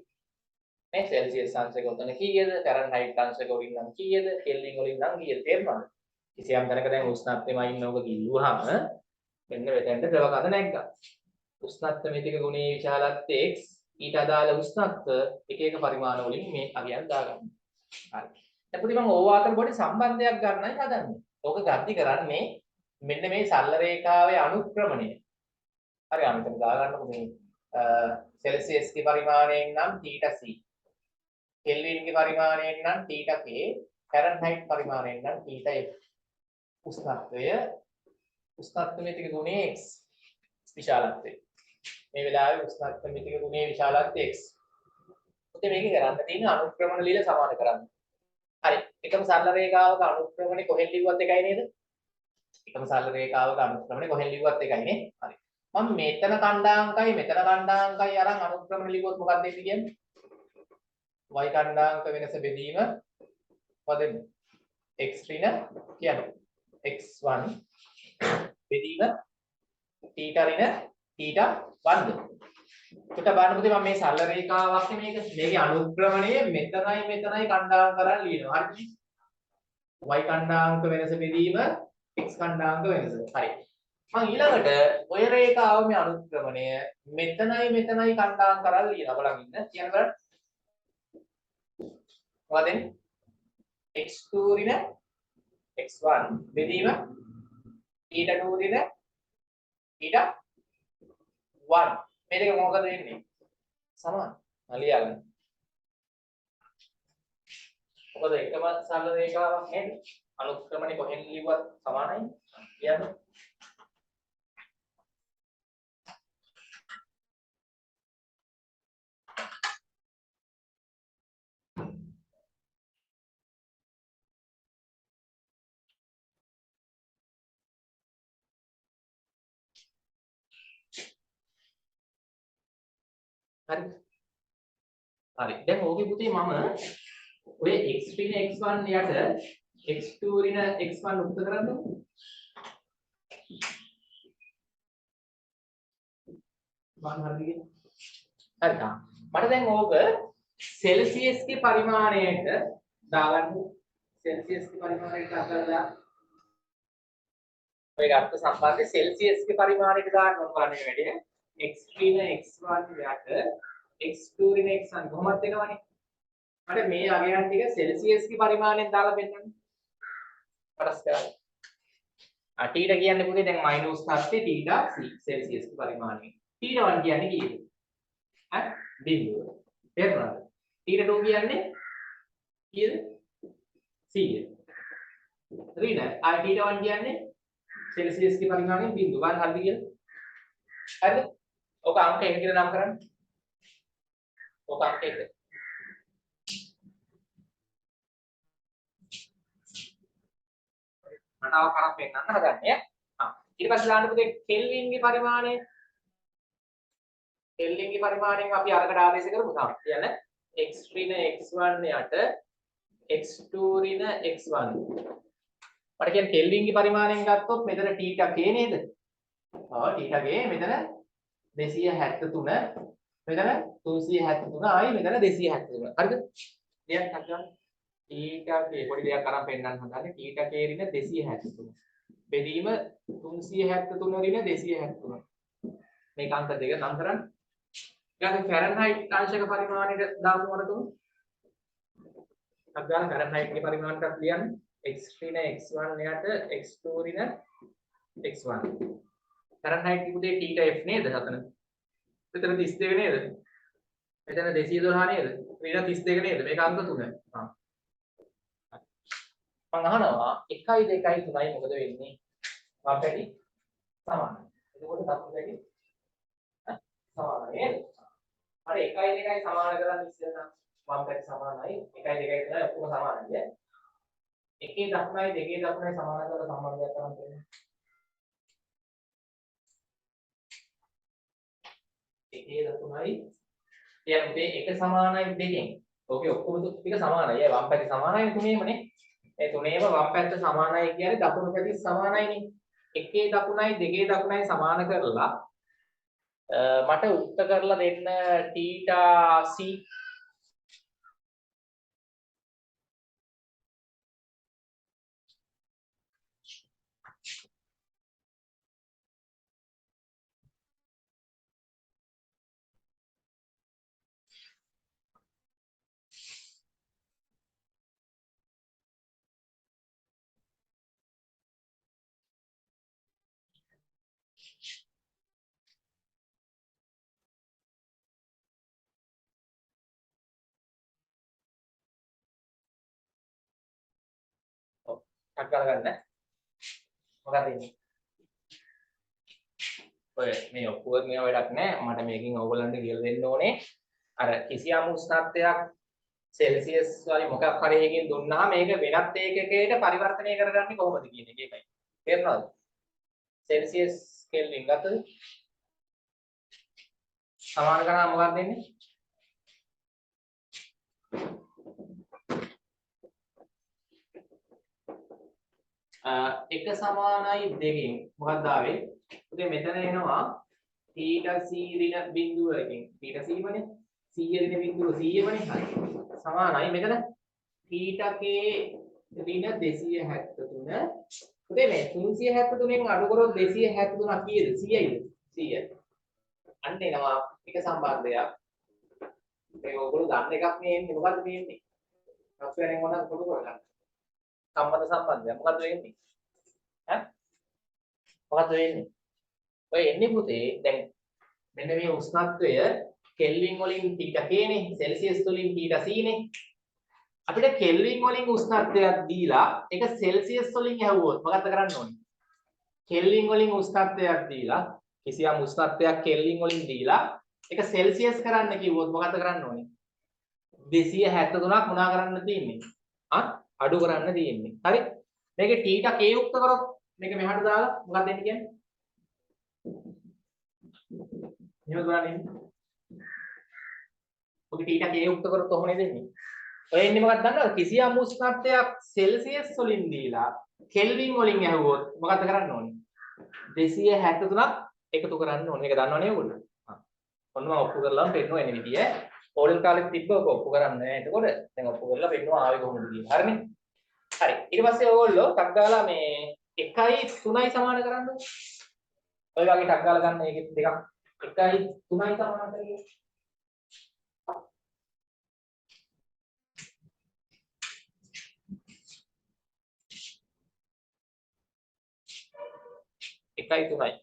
නේ සෙල්සියස් අංශක උතන කීයද? ෆැරන්හයිට් අංශක වලින් නම් කීයද? කෙල්වින් වලින් නම් කීයද? තේරුණාද? කිසියම් තැනක දැන් උෂ්ණත්වෙම ඉන්නවක කිව්වහම මෙන්න මෙතෙන්ට ද්‍රව කඳ නැග්ගා. උෂ්ණත්ව මිතික ගුණයේ විශාලත්වය x ඊට අදාළ උෂ්ණත්ව එක එක පරිමාණ වලින් මේ අගයන් දාගන්න. හරි. දැන් පුතේ මම ඕවා අතර පොඩි සම්බන්ධයක් ගන්නයි හදන්නේ. ඕක ගද්දි කරන්නේ මෙන්න මේ සරල රේඛාවේ අනුක්‍රමණය. හරි අනිතට දාගන්නකො මේ සෙල්සියස් ගේ පරිමාණයෙන් නම් θC. කෙල්වින් ගේ පරිමාණයෙන් නම් θK. ෆැරන්හයිට් පරිමාණයෙන් නම් θF. උෂ්ණත්ව මිතික ගුණයේ x විශාලත්වය. මේ වෙලාවේ උෂ්ණත්ව මිතික ගුණයේ විශාලත්වය x. පුතේ මේක කරන්න තියෙන අනුක්‍රමණ ලියලා සමාන කරන්න. හරි. එකම සරල රේඛාවක අනුක්‍රමණය කොහෙන් ලිව්වත් එකයි නේද? එකම සරල රේඛාවක අනුක්‍රමණය කොහෙන් ලිව්වත් එකයි නේ. හරි. මම මෙතන කණ්ඩාංකයි මෙතන කණ්ඩාංකයි අරන් අනුක්‍රමණය ලිව්වොත් මොකක්ද වෙන්නේ කියන්නේ? y කණ්ඩාංක වෙනස බෙදීම මොකද x ඍණ කියන්නේ x1 බෙදීම θ ඍණ θ වර්ග. කොට බලන්න පුතේ මම මේ සරල රේඛාවක් මේකේ අනුක්‍රමණය මෙතනයි කණ්ඩාංක කරන් ලියනවා. හරිද? y කණ්ඩාංක වෙනස බෙදීම x කණ්ඩාංක වෙනස. හරි. මම ඊළඟට ඔය රේඛාව මේ අනුක්‍රමණය මෙතනයි කණ්ඩාංක කරන් ලියනවා. බලන්න ඉන්න. කියන්න බලන්න. මොකද x2 ඍණ x1 බෙදීම θ2 ඍණ θ1 මේ දෙක මොකද වෙන්නේ? සමාන. ලියා ගන්න. මොකද එකම සරල රේඛාවක් නේද? අනුක්‍රමණය කොහෙන් ලිව්වත් සමානයි. කියන්න. හරි. හරි. දැන් ඕකේ පුතේ මම ඔය x ඍණ x1 යට x2 ඍණ x1 උක්ත කරන්නේ. මම හරියට. හරි. මට දැන් ඕක සෙල්සියස් ගේ පරිමාණයට දාගන්න. සෙල්සියස් ගේ පරිමාණයට දාලා ඔය ගත්ත සම්බන්ධය සෙල්සියස් ගේ පරිමාණයට දාන්න ඕන බලන්නේ වැඩි. x ඍණ x1 යට x2 ඍණ x1 කොහොමද වෙනවනේ? මට මේ අගයන් ටික සෙල්සියස් ගේ පරිමාණයෙන් දාලා පෙන්නන්න. පරස් කරන්න. t කියන්නේ පුතේ දැන් මයිනස් 7 θc සෙල්සියස් ගේ පරිමාණය. t1 කියන්නේ කීයද? හරි? බිඳුව. තේරුණාද? t2 කියන්නේ කීයද? 100. ඍණ t1 කියන්නේ සෙල්සියස් ගේ පරිමාණයෙන් බිඳුව. බලන්න හරිද කියලා? හරිද? ඔක අංක 1 කියලා නම් කරන්න. ඔක අංක 1. මට අව කරක් පෙන්නන්න හදන්නේ. ඊට පස්සේ දාන්න පුතේ කෙල්වින්ගේ පරිමාණය. කෙල්වින්ගේ පරිමාණයෙන් අපි අරකට ආදේශ කරමු තාම. කියන්නේ x ඍණ x1 යට x2 ඍණ x1. මට කියන්නේ කෙල්වින්ගේ පරිමාණයෙන් ගත්තොත් මෙතන θ k නේද? ඔව් θ k මෙතන 273 මෙතන 373 ආයි මෙතන 273. හරිද? දෙයක් හදන්න. θ k පොඩි දෙයක් අරන් පෙන්නන්න හදන්නේ. θ k ඍණ 273. බෙදීම 373 ඍණ 273. මේක අංක දෙක නම් කරන්න. ඊළඟ ෆැරන්හයිට් අංශක පරිමාණයට දාමු වරතුමු. අග්ගාල ෆැරන්හයිට්ගේ පරිමාණයටත් ලියන්න. x ඍණ x1 යට x2 ඍණ x1. ෆැරන්හයිට් පුතේ θf නේද? හතන. මෙතන 32 නේද? මෙතන 212 නේද? ඍණ 32 නේද? මේක අංක 3. මම අහනවා 1 2 3යි මොකද වෙන්නේ? වම් පැටි සමානයි. එතකොට දකුණු පැටි සමානයි නේද? අර 1 2 සමාන කරලා ඉස්සෙල්ලා වම් පැත්ත සමානයි 1 2 3 ඔක්කොම සමානයි. එකේ දකුණයි දෙකේ දකුණයි සමාන කරලා සම්බන්ධයක් කරන් දෙන්න. එකේ දකුණයි කියන්නේ එක සමානයි දෙකෙන්. ඕකේ ඔක්කොම ටික සමානයි. ඒ වම් පැත්ත සමානයි තුනේමනේ. ඒ තුනේම වම් පැත්ත සමානයි කියන්නේ දකුණු පැත්ත සමානයිනේ. එකේ දකුණයි දෙකේ දකුණයි සමාන කරලා මට උත්තර කරලා දෙන්න θc ටක් ගාලා ගන්න. මොකක්ද ඉන්නේ? ඔය මේ ඔක්කොම මේ වැඩක් නෑ. මට මේකෙන් ඕගොල්ලන්ට කියලා දෙන්න ඕනේ. අර කිසියම් උෂ්ණත්වයක් සෙල්සියස් වගේ මොකක් හරි එකකින් දුන්නාම මේක වෙනත් ඒකකයකට පරිවර්තනය කරගන්නේ කොහොමද කියන එක ඒකයි. තේරෙනවද? සෙල්සියස් කෙල්වින් ගත්තද? සමාන කරා මොකක්ද දෙන්නේ? එක සමානයි දෙකෙන් මොකක්ද ආවේ? ඉතින් මෙතන එනවා θc ඍණ බිඳුවකින්. θc වනේ 100 ඍණ බිඳුව 100 වනේ. හරි. සමානයි මෙතන θk ඍණ 273. ඉතින් මේ 373න් අඩු කරොත් 273 කීයද? 100යිද? 100. අන්න එනවා එක සම්බන්ධයක්. ඒක ඔයගොල්ලෝ දන්න එකක් නේ එන්නේ. මොකද්ද මේ එන්නේ? රස්වැරෙන් මොනවද පොදු කරගන්න. සම්බන්ධයක් මොකද්ද වෙන්නේ? ඈ මොකද්ද වෙන්නේ? ඔය එන්නේ පුතේ දැන් මෙන්න මේ උෂ්ණත්වය කෙල්වින් වලින් θk නේ සෙල්සියස් වලින් θc නේ අපිට කෙල්වින් වලින් උෂ්ණත්වයක් දීලා ඒක සෙල්සියස් වලින් ඇහුවොත් මොකක්ද කරන්න ඕනේ? කෙල්වින් වලින් උෂ්ණත්වයක් දීලා කිසියම් උෂ්ණත්වයක් කෙල්වින් වලින් දීලා ඒක සෙල්සියස් කරන්න කිව්වොත් මොකක්ද කරන්න ඕනේ? 273ක් මොනා කරන්න තියෙන්නේ? අඩු කරන්න තියෙන්නේ. හරි? මේකේ θ k යුක්ත කරොත් මේක මෙහාට දාලා මොකක්ද දෙන්නේ කියන්නේ? එහෙම කරන්නේ. ඔක θ k යුක්ත කරොත් කොහොමද දෙන්නේ? ඔය එන්නේ මොකක්ද දන්නවද? කිසියම් උෂ්ණත්වයක් සෙල්සියස් වලින් දීලා කෙල්වින් වලින් ඇහුවොත් මොකක්ද කරන්න ඕනේ? 273ක් එකතු කරන්න ඕනේ. මේක දන්නවනේ ඔයගොල්ලෝ. ඔන්න මම ඔප්පු කරලාම පෙන්නනවා එන විදිය. ඕඩල් කාලෙත් තිබ්බ ඔක ඔප්පු කරන්න නෑ. එතකොට දැන් ඔප්පු කරලා පෙන්නනවා ආවේ කොහොමද කියලා. හරිනේ? හරි. ඊට පස්සේ ඕගොල්ලෝ ටක් ගාලා මේ 1යි 3යි සමාන කරන්න. ඔය වගේ ටක් ගාලා ගන්න මේක දෙකක් 1යි 3යි සමාන කරගන්න. 1යි 3යි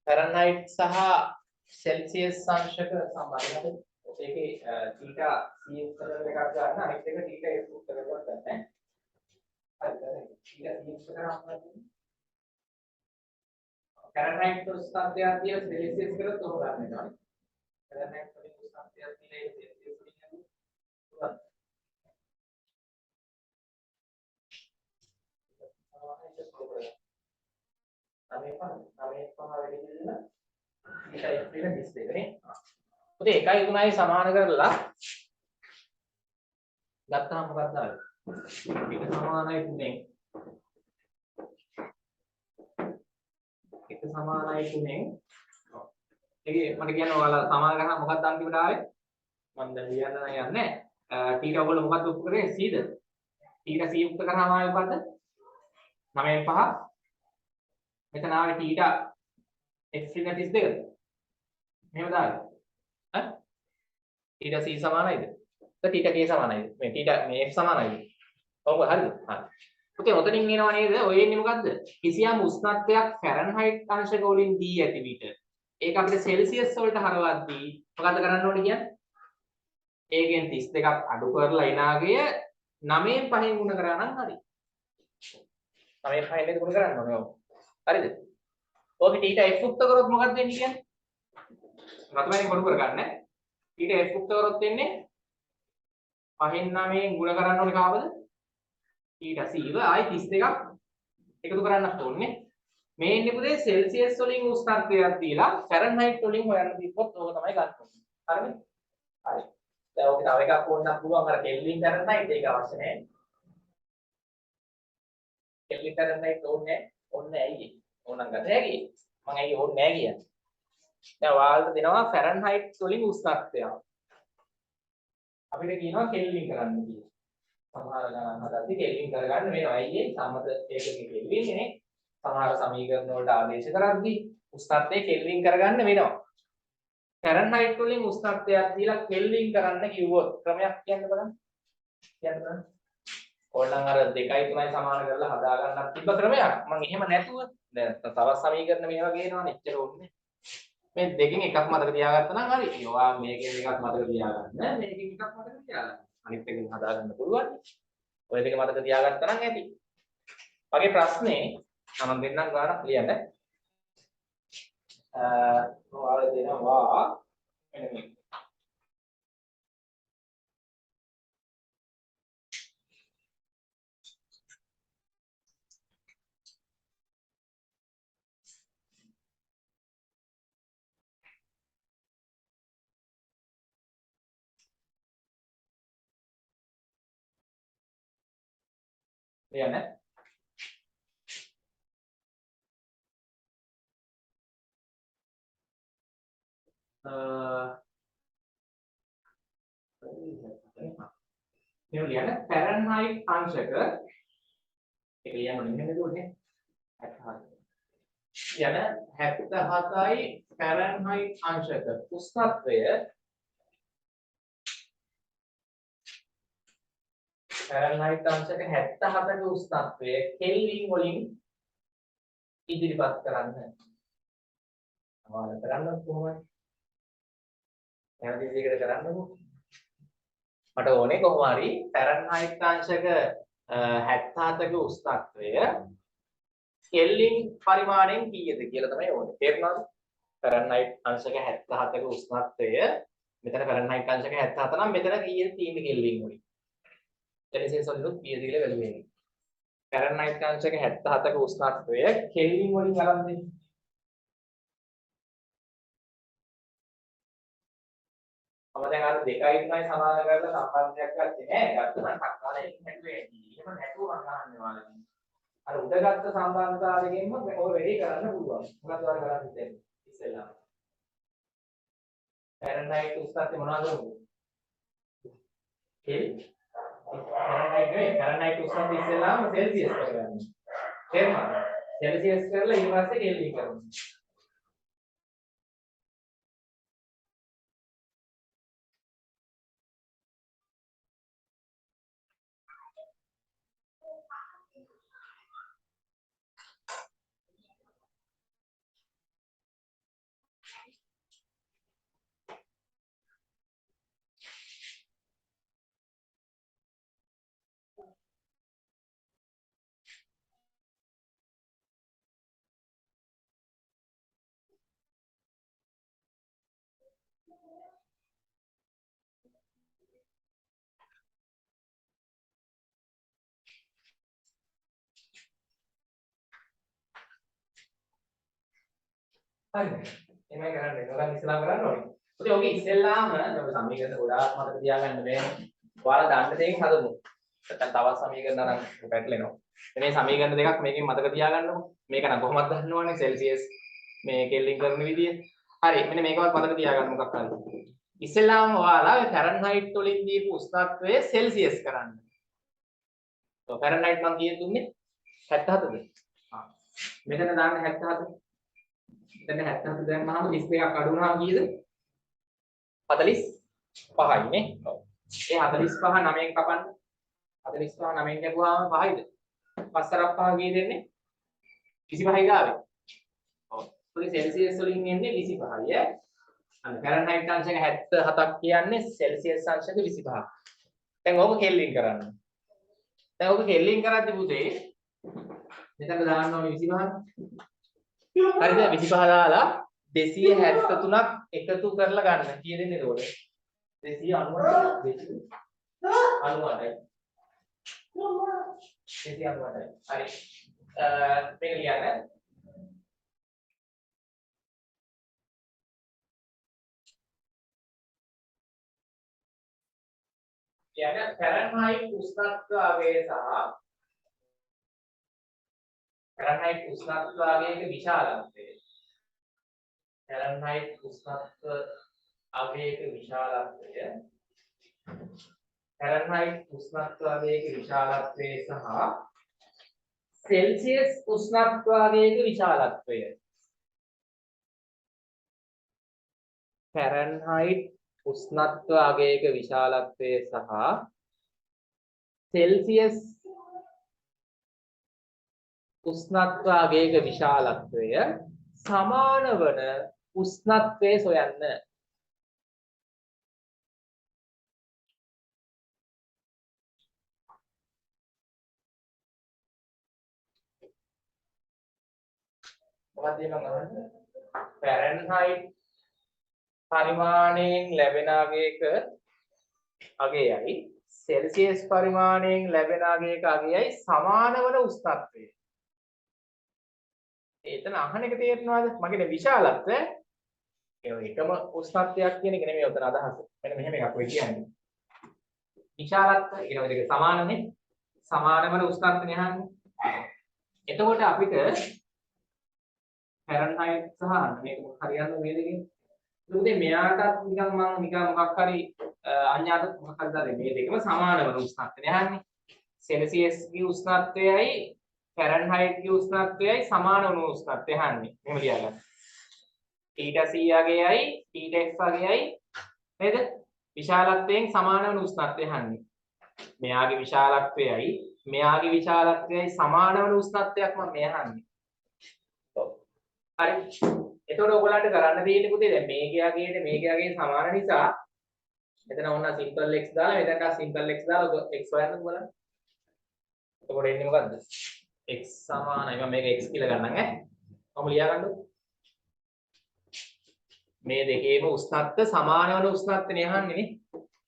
ෆැරන්හයිට් සහ සෙල්සියස් අංශක සම්බන්ධයි. ඒකේ θ C උත්තර එකක් ගන්න අනිත් එක θ F උත්තර එකක් ගන්න. හරිද? θ C උත්තර අපිට ෆැරන්හයිට් උෂ්ණත්වය දිය සෙල්සියස් කියලා තෝර ගන්න වෙනවා. ෆැරන්හයිට් උෂ්ණත්වය දිය සෙල්සියස් වලින් නේද? ඒකයි තුනයි සමාන කරලා ගත්තාම මොකක්ද ආවේ? එක සමානයි 3ෙන් එක සමානයි 3ෙන් ඒකේ මට කියන්න ඔයාලා සමාන කරලා මොකක්ද අන්තිමට ආවේ? මම දැන් ලියන්න යන්නේ ටීට ඔයගොල්ලෝ මොකක්ද උත්තර කරේ? C ද? ටීට C උත්තර කරාම ආවේ මොකද්ද? 9න් 5 මෙතන ආවේ ටීට x 32ද? මෙහෙම දාන්න. ඈ? ටීට C සමානයිද? ටීට K සමානයිද? මේ ටීට මේ F සමානයිද? ඔව් හරිද? හරි. පුතේ ඔතනින් එනවා නේද? ඔය එන්නේ මොකද්ද? කිසියම් උෂ්ණත්වයක් ෆැරන්හයිට් අංශක වලින් දී ඇති විට ඒක අපිට සෙල්සියස් වලට හරවද්දී මොකද්ද කරන්න ඕනේ කියන්නේ? ඒකෙන් 32ක් අඩු කරලා එනාගය 9න් 5න් ගුණ කරා නම් හරි. 9න් 5න් නේද ගුණ කරන්න ඕනේ. ඔව්. හරිද? ඔකේ ටීට F උක්ත කරොත් මොකක්ද වෙන්නේ කියන්නේ? රතුමැණින් බඩු කරගන්න. ඊට F උක්ත කරොත් වෙන්නේ 5න් 9න් ගුණ කරන්න ඕනේ කාවද? ඊට C ව ආයි 32ක් එකතු කරන්නත් ඕනේ. මේ ඉන්නේ පුතේ සෙල්සියස් වලින් උෂ්ණත්වයක් දීලා ෆැරන්හයිට් වලින් හොයන්න දීපොත් ඕක තමයි ගන්න ඕනේ. හරිද? හරි. දැන් ඔක තව එකක් ඕනනම් පුළුවන් අර කෙල්වින් ෆැරන්හයිට් ඒක අවශ්‍ය නැහැ. කෙල්වින් ෆැරන්හයිට් ඕනේ ඕනේ ඇයි? ඕනනම් ගන්න හැකියි. මම ඇයි ඕනේ නැහැ කියන්නේ. දැන් ඔයාලට දෙනවා ෆැරන්හයිට් වලින් උෂ්ණත්වය. අපිට කියනවා කෙල්වින් කරන්න කියලා. සමහර ගණන් හදද්දී කෙල්වින් කරගන්න වෙනවා. ඇයි ඒ සම්මත ඒකකේ කෙල්වින් නේ. සමහර සමීකරණ වලට ආදේශ කරද්දී උෂ්ණත්වය කෙල්වින් කරගන්න වෙනවා. ෆැරන්හයිට් වලින් උෂ්ණත්වයක් දීලා කෙල්වින් කරන්න කිව්වොත් ක්‍රමයක් කියන්න බලන්න. කියන්න බලන්න. ඕනනම් අර 2යි 3යි සමාන කරලා හදා ගන්නත් තිබ්බ ක්‍රමයක්. මම එහෙම නැතුව දැන් තවත් සමීකරණ මේ වගේ එනවනේ එච්චර ඕනේ. මේ දෙකෙන් එකක් මතක තියාගත්තා නම් හරි. ඒවා මේකෙන් එකක් මතක තියාගන්න. මේකෙන් එකක් මතක තියාගන්න. අනිත් එකෙන් හදා ගන්න පුළුවන්. ඔය දෙක මතක තියාගත්තා නම් ඇති. වගේ ප්‍රශ්නේ මම දෙන්නම් ගානක් ලියන්න. ඔයාලා දෙනවා මෙන්න මේ. ලියන්න. මේ ලියන්න ෆැරන්හයිට් අංශක ඒක ලියන්න මෙන්න දුන්නේ 77. යන 77යි ෆැරන්හයිට් අංශක උෂ්ණත්වය ෆැරන්හයිට් අංශක 77ක උෂ්ණත්වය කෙල්වින් වලින් ඉදිරිපත් කරන්න. ඔයාලා කරන්න කොහොමද? හැම දෙයකට කරන්නකො. මට ඕනේ කොහොම හරි ෆැරන්හයිට් අංශක 77ක උෂ්ණත්වය කෙල්වින් පරිමාණයෙන් කීයද කියලා තමයි ඕනේ. තේරුණාද? ෆැරන්හයිට් අංශක 77ක උෂ්ණත්වය මෙතන ෆැරන්හයිට් අංශක 77 නම් මෙතන කීයද තියෙන්නේ කෙල්වින් වලින්. සෙල්සියස් වලින් කීයද කියලා බලමු. ෆැරන්හයිට් අංශක 77ක උෂ්ණත්වය කෙල්වින් වලින් අරන් දෙන්න. මම දැන් අර 2යි 3යි සමාන කරලා සම්බන්ධයක් ගත්තේ නෑ. ගත්තම ටක් ගාලා එක හැදුවේ. එහෙම නැතුව මම අහන්නේ ඔයාලගෙන්. අර උඩගත්ත සම්බන්ධතාවයෙන්ම ඔය වැඩේ කරන්න පුළුවන්. මොකක්ද ඔයාලා කරන්නේ දැන් ඉස්සෙල්ලා? ෆැරන්හයිට් උෂ්ණත්වය මොනවද උන්නේ? ෆැරන්හයිට් උෂ්ණත්වය ඉස්සෙල්ලාම සෙල්සියස් කරගන්න. තේරුණාද? සෙල්සියස් කරලා ඊට පස්සේ කෙල්වින් කරනවා. හරිද? එමය කරන්නේ. ඔයාලා ඉස්සලා කරන්න ඕනේ. ඉතින් ඔගේ ඉස්සෙල්ලාම ඔය සමීකරණ ගොඩාක් මතක තියාගන්න බෑනේ. ඔයාලා දාන්න දෙයින් හදමු. නැත්නම් තවත් සමීකරණ අරන් පැටලෙනවා. මේ සමීකරණ දෙකක් මේකෙන් මතක තියාගන්නකො. මේක නම් කොහොමද දන්නවනේ සෙල්සියස් මේ කෙල්වින් කරන විදිය. හරි මෙන්න මේකවත් මතක තියාගන්න මොකක් හරි. ඉස්සෙල්ලාම ඔයාලා ඔය ෆැරන්හයිට් වලින් දීපු උෂ්ණත්වය සෙල්සියස් කරන්න. ඔය ෆැරන්හයිට් මම කීයද දුන්නේ? 77ද? ආ. මෙතන දාන්න 77. මෙතන 77 දැම්මහම 32ක් අඩු වුණාම කීයද? 45යි නේ. ඔව්. ඒ 45 9ෙන් කපන්න. 45 9ෙන් කැපුවාම 5යිද? 5 5 කී දෙන්නේ? 25යි ගාවේ. ඔව්. පොඩි සෙල්සියස් වලින් එන්නේ 25යි ඈ. අන්න ෆැරන්හයිට් අංශක 77ක් කියන්නේ සෙල්සියස් අංශක 25ක්. දැන් ඕක කෙල්වින් කරන්න. දැන් ඕක කෙල්වින් කරද්දී පුතේ මෙතන දාන්න ඕනේ 25. හරිද? 25 දාලා 273ක් එකතු කරලා ගන්න. කීයද එන්නේ ඒකට? 298යි. 298යි. 298යි. හරි. මේක ලියන්න. කියන්නේ ෆැරන්හයිට් උෂ්ණත්වය සහ ෆැරන්හයිට් උෂ්ණත්වයක විශාලත්වය. ෆැරන්හයිට් උෂ්ණත්වයක විශාලත්වය. ෆැරන්හයිට් උෂ්ණත්වයක විශාලත්වය සහ සෙල්සියස් උෂ්ණත්වයක විශාලත්වය. ෆැරන්හයිට් උෂ්ණත්වයක විශාලත්වය සහ සෙල්සියස් උෂ්ණත්වයක විශාලත්වය සමාන වන උෂ්ණත්වය සොයන්න. මොකක්ද මම අහන්නේ? ෆැරන්හයිට් පරිමාණයෙන් ලැබෙන අගයක අගයයි සෙල්සියස් පරිමාණයෙන් ලැබෙන අගයක අගයයි සමාන වන උෂ්ණත්වය. එතන අහන එක තේරෙනවද? මගේ විශාලත්වය ඒ එකම උෂ්ණත්වයක් කියන එක නෙමෙයි උතන අදහස. මෙන්න මෙහෙම එකක් වෙයි කියන්නේ. විශාලත්වය කියන එක සමානනේ. සමාන වන උෂ්ණත්වය අහන්නේ. එතකොට අපිට ෆැරන්හයිට් සහ මේක හරියන්න මේ දෙකේ. ඒකද මෙයාටත් නිකන් මොකක් හරි අඥාත මොකක් හරි දාලා මේ දෙකම සමාන වන උෂ්ණත්වය අහන්නේ. සෙල්සියස් ගේ උෂ්ණත්වයයි ෆැරන්හයිට් ගේ උෂ්ණත්වයයි සමාන වන උෂ්ණත්වය අහන්නේ. මෙහෙම ලියාගන්න. ඊට C අගයයි ඊට X අගයයි නේද? විශාලත්වයෙන් සමාන වන උෂ්ණත්වය අහන්නේ. මෙයාගේ විශාලත්වයයි මෙයාගේ විශාලත්වයයි සමාන වන උෂ්ණත්වයක් මම මේ අහන්නේ. ඔව්. හරි. එතකොට ඔයගොල්ලන්ට කරන්න තියෙන්නේ පුතේ දැන් මේකේ අගයේ සමාන නිසා මෙතන ඕන සිම්පල් x දාලා මෙතනට සිම්පල් x දාලා x හොයන්න බලන්න. එතකොට එන්නේ මොකද්ද? x සමානයි මම මේක x කියලා ගන්නම් ඈ. මම ලියා ගන්නකො. මේ දෙකේම උෂ්ණත්ව සමාන වන උෂ්ණත්වනේ අහන්නේ නේ.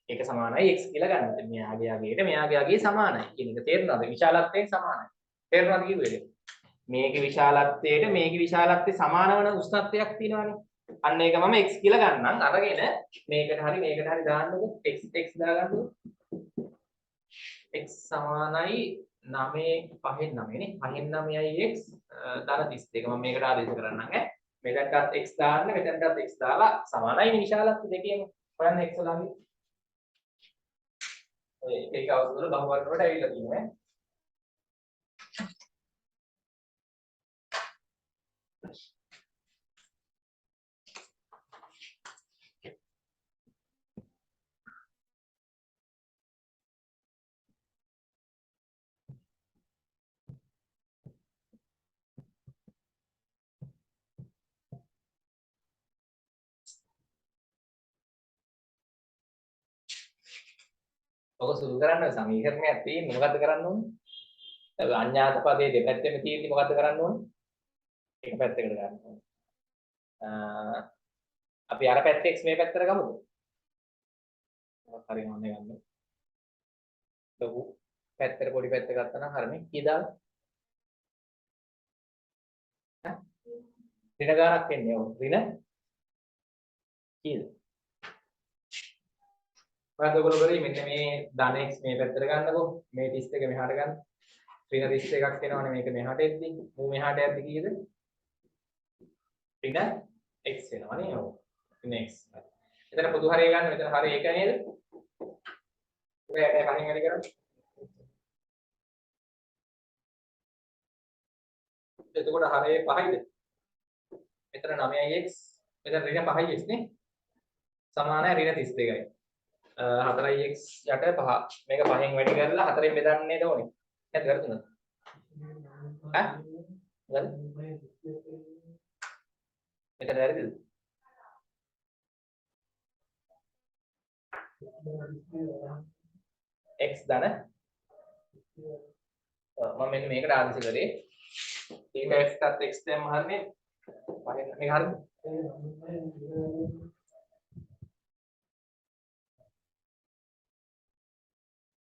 ඒක සමානයි x කියලා ගන්න. මෙයාගේ අගයට මෙයාගේ අගය සමානයි කියන එක තේරුණාද? විශාලත්වයෙන් සමානයි. තේරුණාද කිව්වේ? මේකේ විශාලත්වය සමාන වන උෂ්ණත්වයක් තියෙනවානේ. අන්න ඒක මම x කියලා ගන්නම්. අරගෙන මේකට හරි දාන්නකො. x දාගන්නකො. x සමානයි 9 5න් 9 නේ. 5න් 9යි x දාන 32. මම මේකට ආදේශ කරන්නම් ඈ. මෙතනටත් x දාන්න මෙතනටත් x දාලා සමානයිනේ විශාලත්ව දෙකේම. හොයන්න x දාන්නේ. ඔය එක අවස්ථ වල බහුවර්ග වලට ඇවිල්ලා තියෙනවා ඈ. ඔක සුළු කරන්න සමීකරණයක් තියෙන්නේ මොකද්ද කරන්න ඕනේ? අඥාත පදයේ දෙපැත්තෙම තියෙන්නේ මොකද්ද කරන්න ඕනේ? එක පැත්තකට ගන්න ඕනේ. අපි අර පැත්තේ x මේ පැත්තට ගමුද? මොකක් හරි මොන්නේ ගන්න. ලොකු පැත්තට පොඩි පැත්ත ගත්තා නම් හරිනේ. කී දාලා? ඍණ ගානක් එන්නේ. ඔව්. ඍණ කීයද? මොකද ඔයගොල්ලෝ කරේ මෙන්න මේ ධන x මේ පැත්තට ගන්නකො. මේ 31 මෙහාට ගන්න. ඍණ 31ක් එනවනේ මේක මෙහාට එද්දි. මූ මෙහාට යද්දි කීයද? ඍණ x එනවනේ. ඔව්. ඍණ x. එතන පොදු හරය ගන්න. මෙතන හරය ඒක නේද? ඒක පහෙන් වැඩි කරන්නේ. එතකොට හරය 5යිද? මෙතන 9x මෙතන ඍණ 5x නේ. සමානයි ඍණ 32යි. 4x යට 5. මේක 5න් වැඩි කරලා 4ෙන් බෙදන්න නේද ඕනේ. නැත්ද වැරදුනද? ඈ? වැරදි. මෙතන වැරදිද? x ධන මම මෙන්න මේකට ආදේශ කරේ. ඒක x ටත් x දැම්ම හරිනේ. පහෙන් මේක හරිද?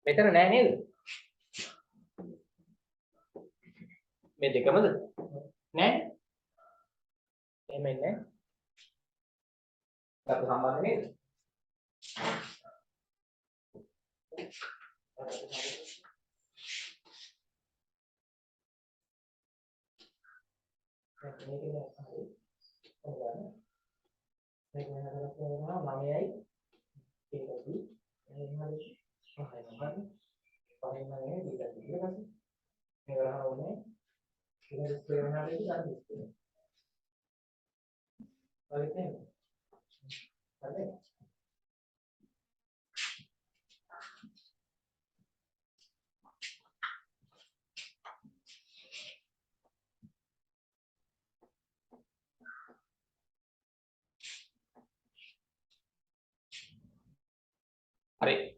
මෙතන නෑ නේද? මේ දෙකමද? නෑ. එහෙම ඉන්නේ. අපිට සම්බන්ධ නේද? හරි.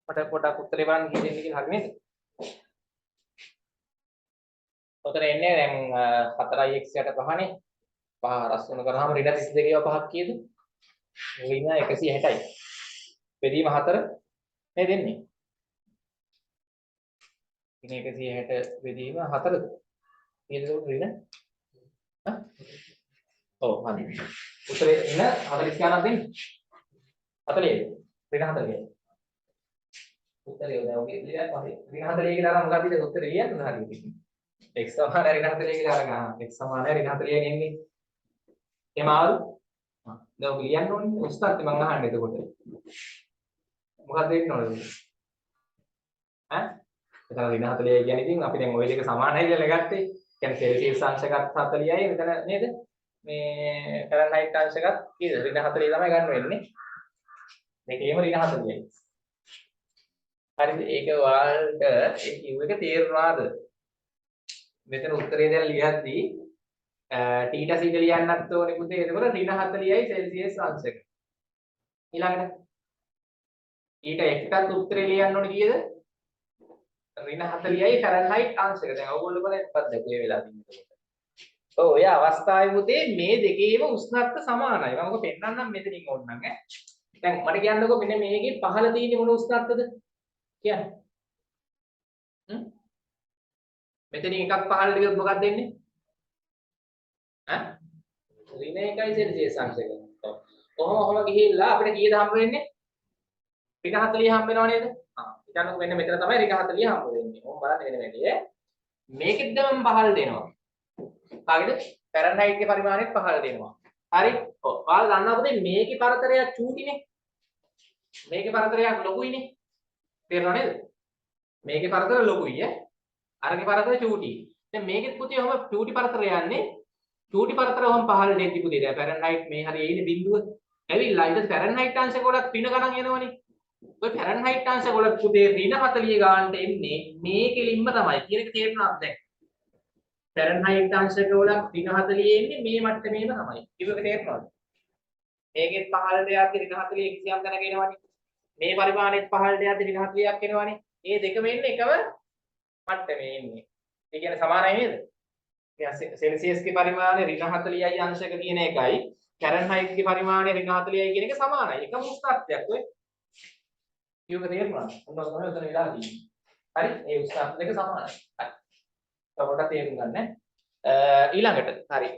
මට පොඩක් උත්තරේ බලන්න දෙන්න කියලා හරි නේද? උතර එන්නේ දැන් 4x යට 5නේ. 5 රස් වෙන කරාම ඍණ 32 5ක් කීයද? ඍණ 160යි. බෙදීම 4 නේ දෙන්නේ. ඍණ 160 බෙදීම 4ද? කීයද ඍණ? හා? ඔව් හරි. උතරේ ඍණ 40 ගණන් දෙන්නේ. 40ද? ඍණ 40යි. උත්තරේ දැන් ඔගේ ලියන්න හරි. ඍණ 40 කියලා අරන් මොකක්ද ඉතින් උත්තරේ ලියන්න හරියට. x සමාන ඍණ 40 කියලා අරගන්න. x සමාන ඍණ 40 එන්නේ. එහෙම ආවද? දැන් ඔක ලියන්න ඕනේ. උස්තාත් මම අහන්නේ එතකොට. මොකක්ද වෙන්න ඕනද? ඈ? එතන ඍණ 40 කියන්නේ ඉතින් අපි දැන් ওই දෙක සමානයි කියලා ගත්තේ. කියන්නේ සෙල්සියස් අංශකත් 40යි මෙතන නේද? මේ ෆැරන්හයිට් අංශකත් කීයද? ඍණ 40 තමයි ගන්න වෙන්නේ. දෙකේම ඍණ 40යි. හරිද? ඒක ඔයාලට ඒ කිව් එක තේරුණාද? මෙතන උත්තරේ දැන් ලියද්දී ටීටා සීට ලියන්නත් ඕනේ පුතේ. එතකොට ඍණ 40යි සෙල්සියස් අංශක. ඊළඟට ඊට එකටත් උත්තරේ ලියන්න ඕනේ කීයද? ඍණ 40යි ෆැරන්හයිට් අංශක. දැන් ඔයගොල්ලෝ බලන්න මොකක්ද මේ වෙලා තියෙන්නේ එතකොට. ඔව් ඔය අවස්ථාවේ පුතේ මේ දෙකේම උෂ්ණත්ව සමානයි. මම ඔක පෙන්නන්නම් මෙතනින් ඕනනම් ඈ. දැන් මට කියන්නකෝ මෙන්න මේකේ පහළ තියෙන්නේ මොන උෂ්ණත්වද? කියන්න. මෙතනින් එකක් පහළට ගියොත් මොකක්ද වෙන්නේ? ඈ? ඍණ 1යි සෙල්සියස් අංශක. ඔව්. කොහොම ගිහිල්ලා අපිට කීයද හම්බ වෙන්නේ? ඍණ 40 හම්බ වෙනව නේද? හිතන්නකෝ මෙන්න මෙතන තමයි ඍණ 40 හම්බ වෙන්නේ. ඕම් බලන්න වෙන වැඩි. මේකෙත් මම පහළ දෙනවා. කාගෙද? ෆැරන්හයිට්ගේ පරිමාණයත් පහළ දෙනවා. හරි? ඔව්. ඔයාලා දන්නවා පුතේ මේකේ පරතරයක් චූටිනේ. මේකේ පරතරයක් ලොකුයිනේ. තේරෙනව නේද? මේකේ පරතර ලොකුයි ඈ. අරගේ පරතර චූටි. දැන් මේකෙත් පුතේ ඔහම චූටි පරතර යන්නේ. චූටි පරතර ඔහම පහළ දෙද්දි පුතේ දැන් ෆැරන්හයිට් මේ හරිය එන්නේ බිඳුව. ඇවිල්ලා ඊට ෆැරන්හයිට් අංශක වලත් පින ගණන් එනවනේ. ඔය ෆැරන්හයිට් අංශක වලත් පුතේ ඍණ 40 ගානට එන්නේ මේ කෙලින්ම තමයි. කියන එක තේරුණාද දැන්? ෆැරන්හයිට් අංශක වල ඍණ 40 එන්නේ මේ මට්ටමේම තමයි. ඒක තේරුණාද? මේකෙත් පහළට යද්දි ඍණ 40 කිසියම් තැනක එනවනේ. මේ පරිමාණෙත් පහළට යද්දි ඍණ 40ක් එනවනේ. මේ දෙකම එන්නේ එකම මට්ටමේ එන්නේ. ඒ කියන්නේ සමානයි නේද? සෙල්සියස්ගේ පරිමාණය ඍණ 40යි අංශක කියන එකයි ෆැරන්හයිට්ගේ පරිමාණය ඍණ 40යි කියන එක සමානයි. එකම උෂ්ණත්වයක් ඔය. කියුක තේරුණාද? ඔන්න තමයි උතන වෙලා තියෙන්නේ. හරි? ඒ උෂ්ණත්ව දෙක සමානයි. හරි. පොඩ්ඩක් තේරුම් ගන්න. ඊළඟට හරි.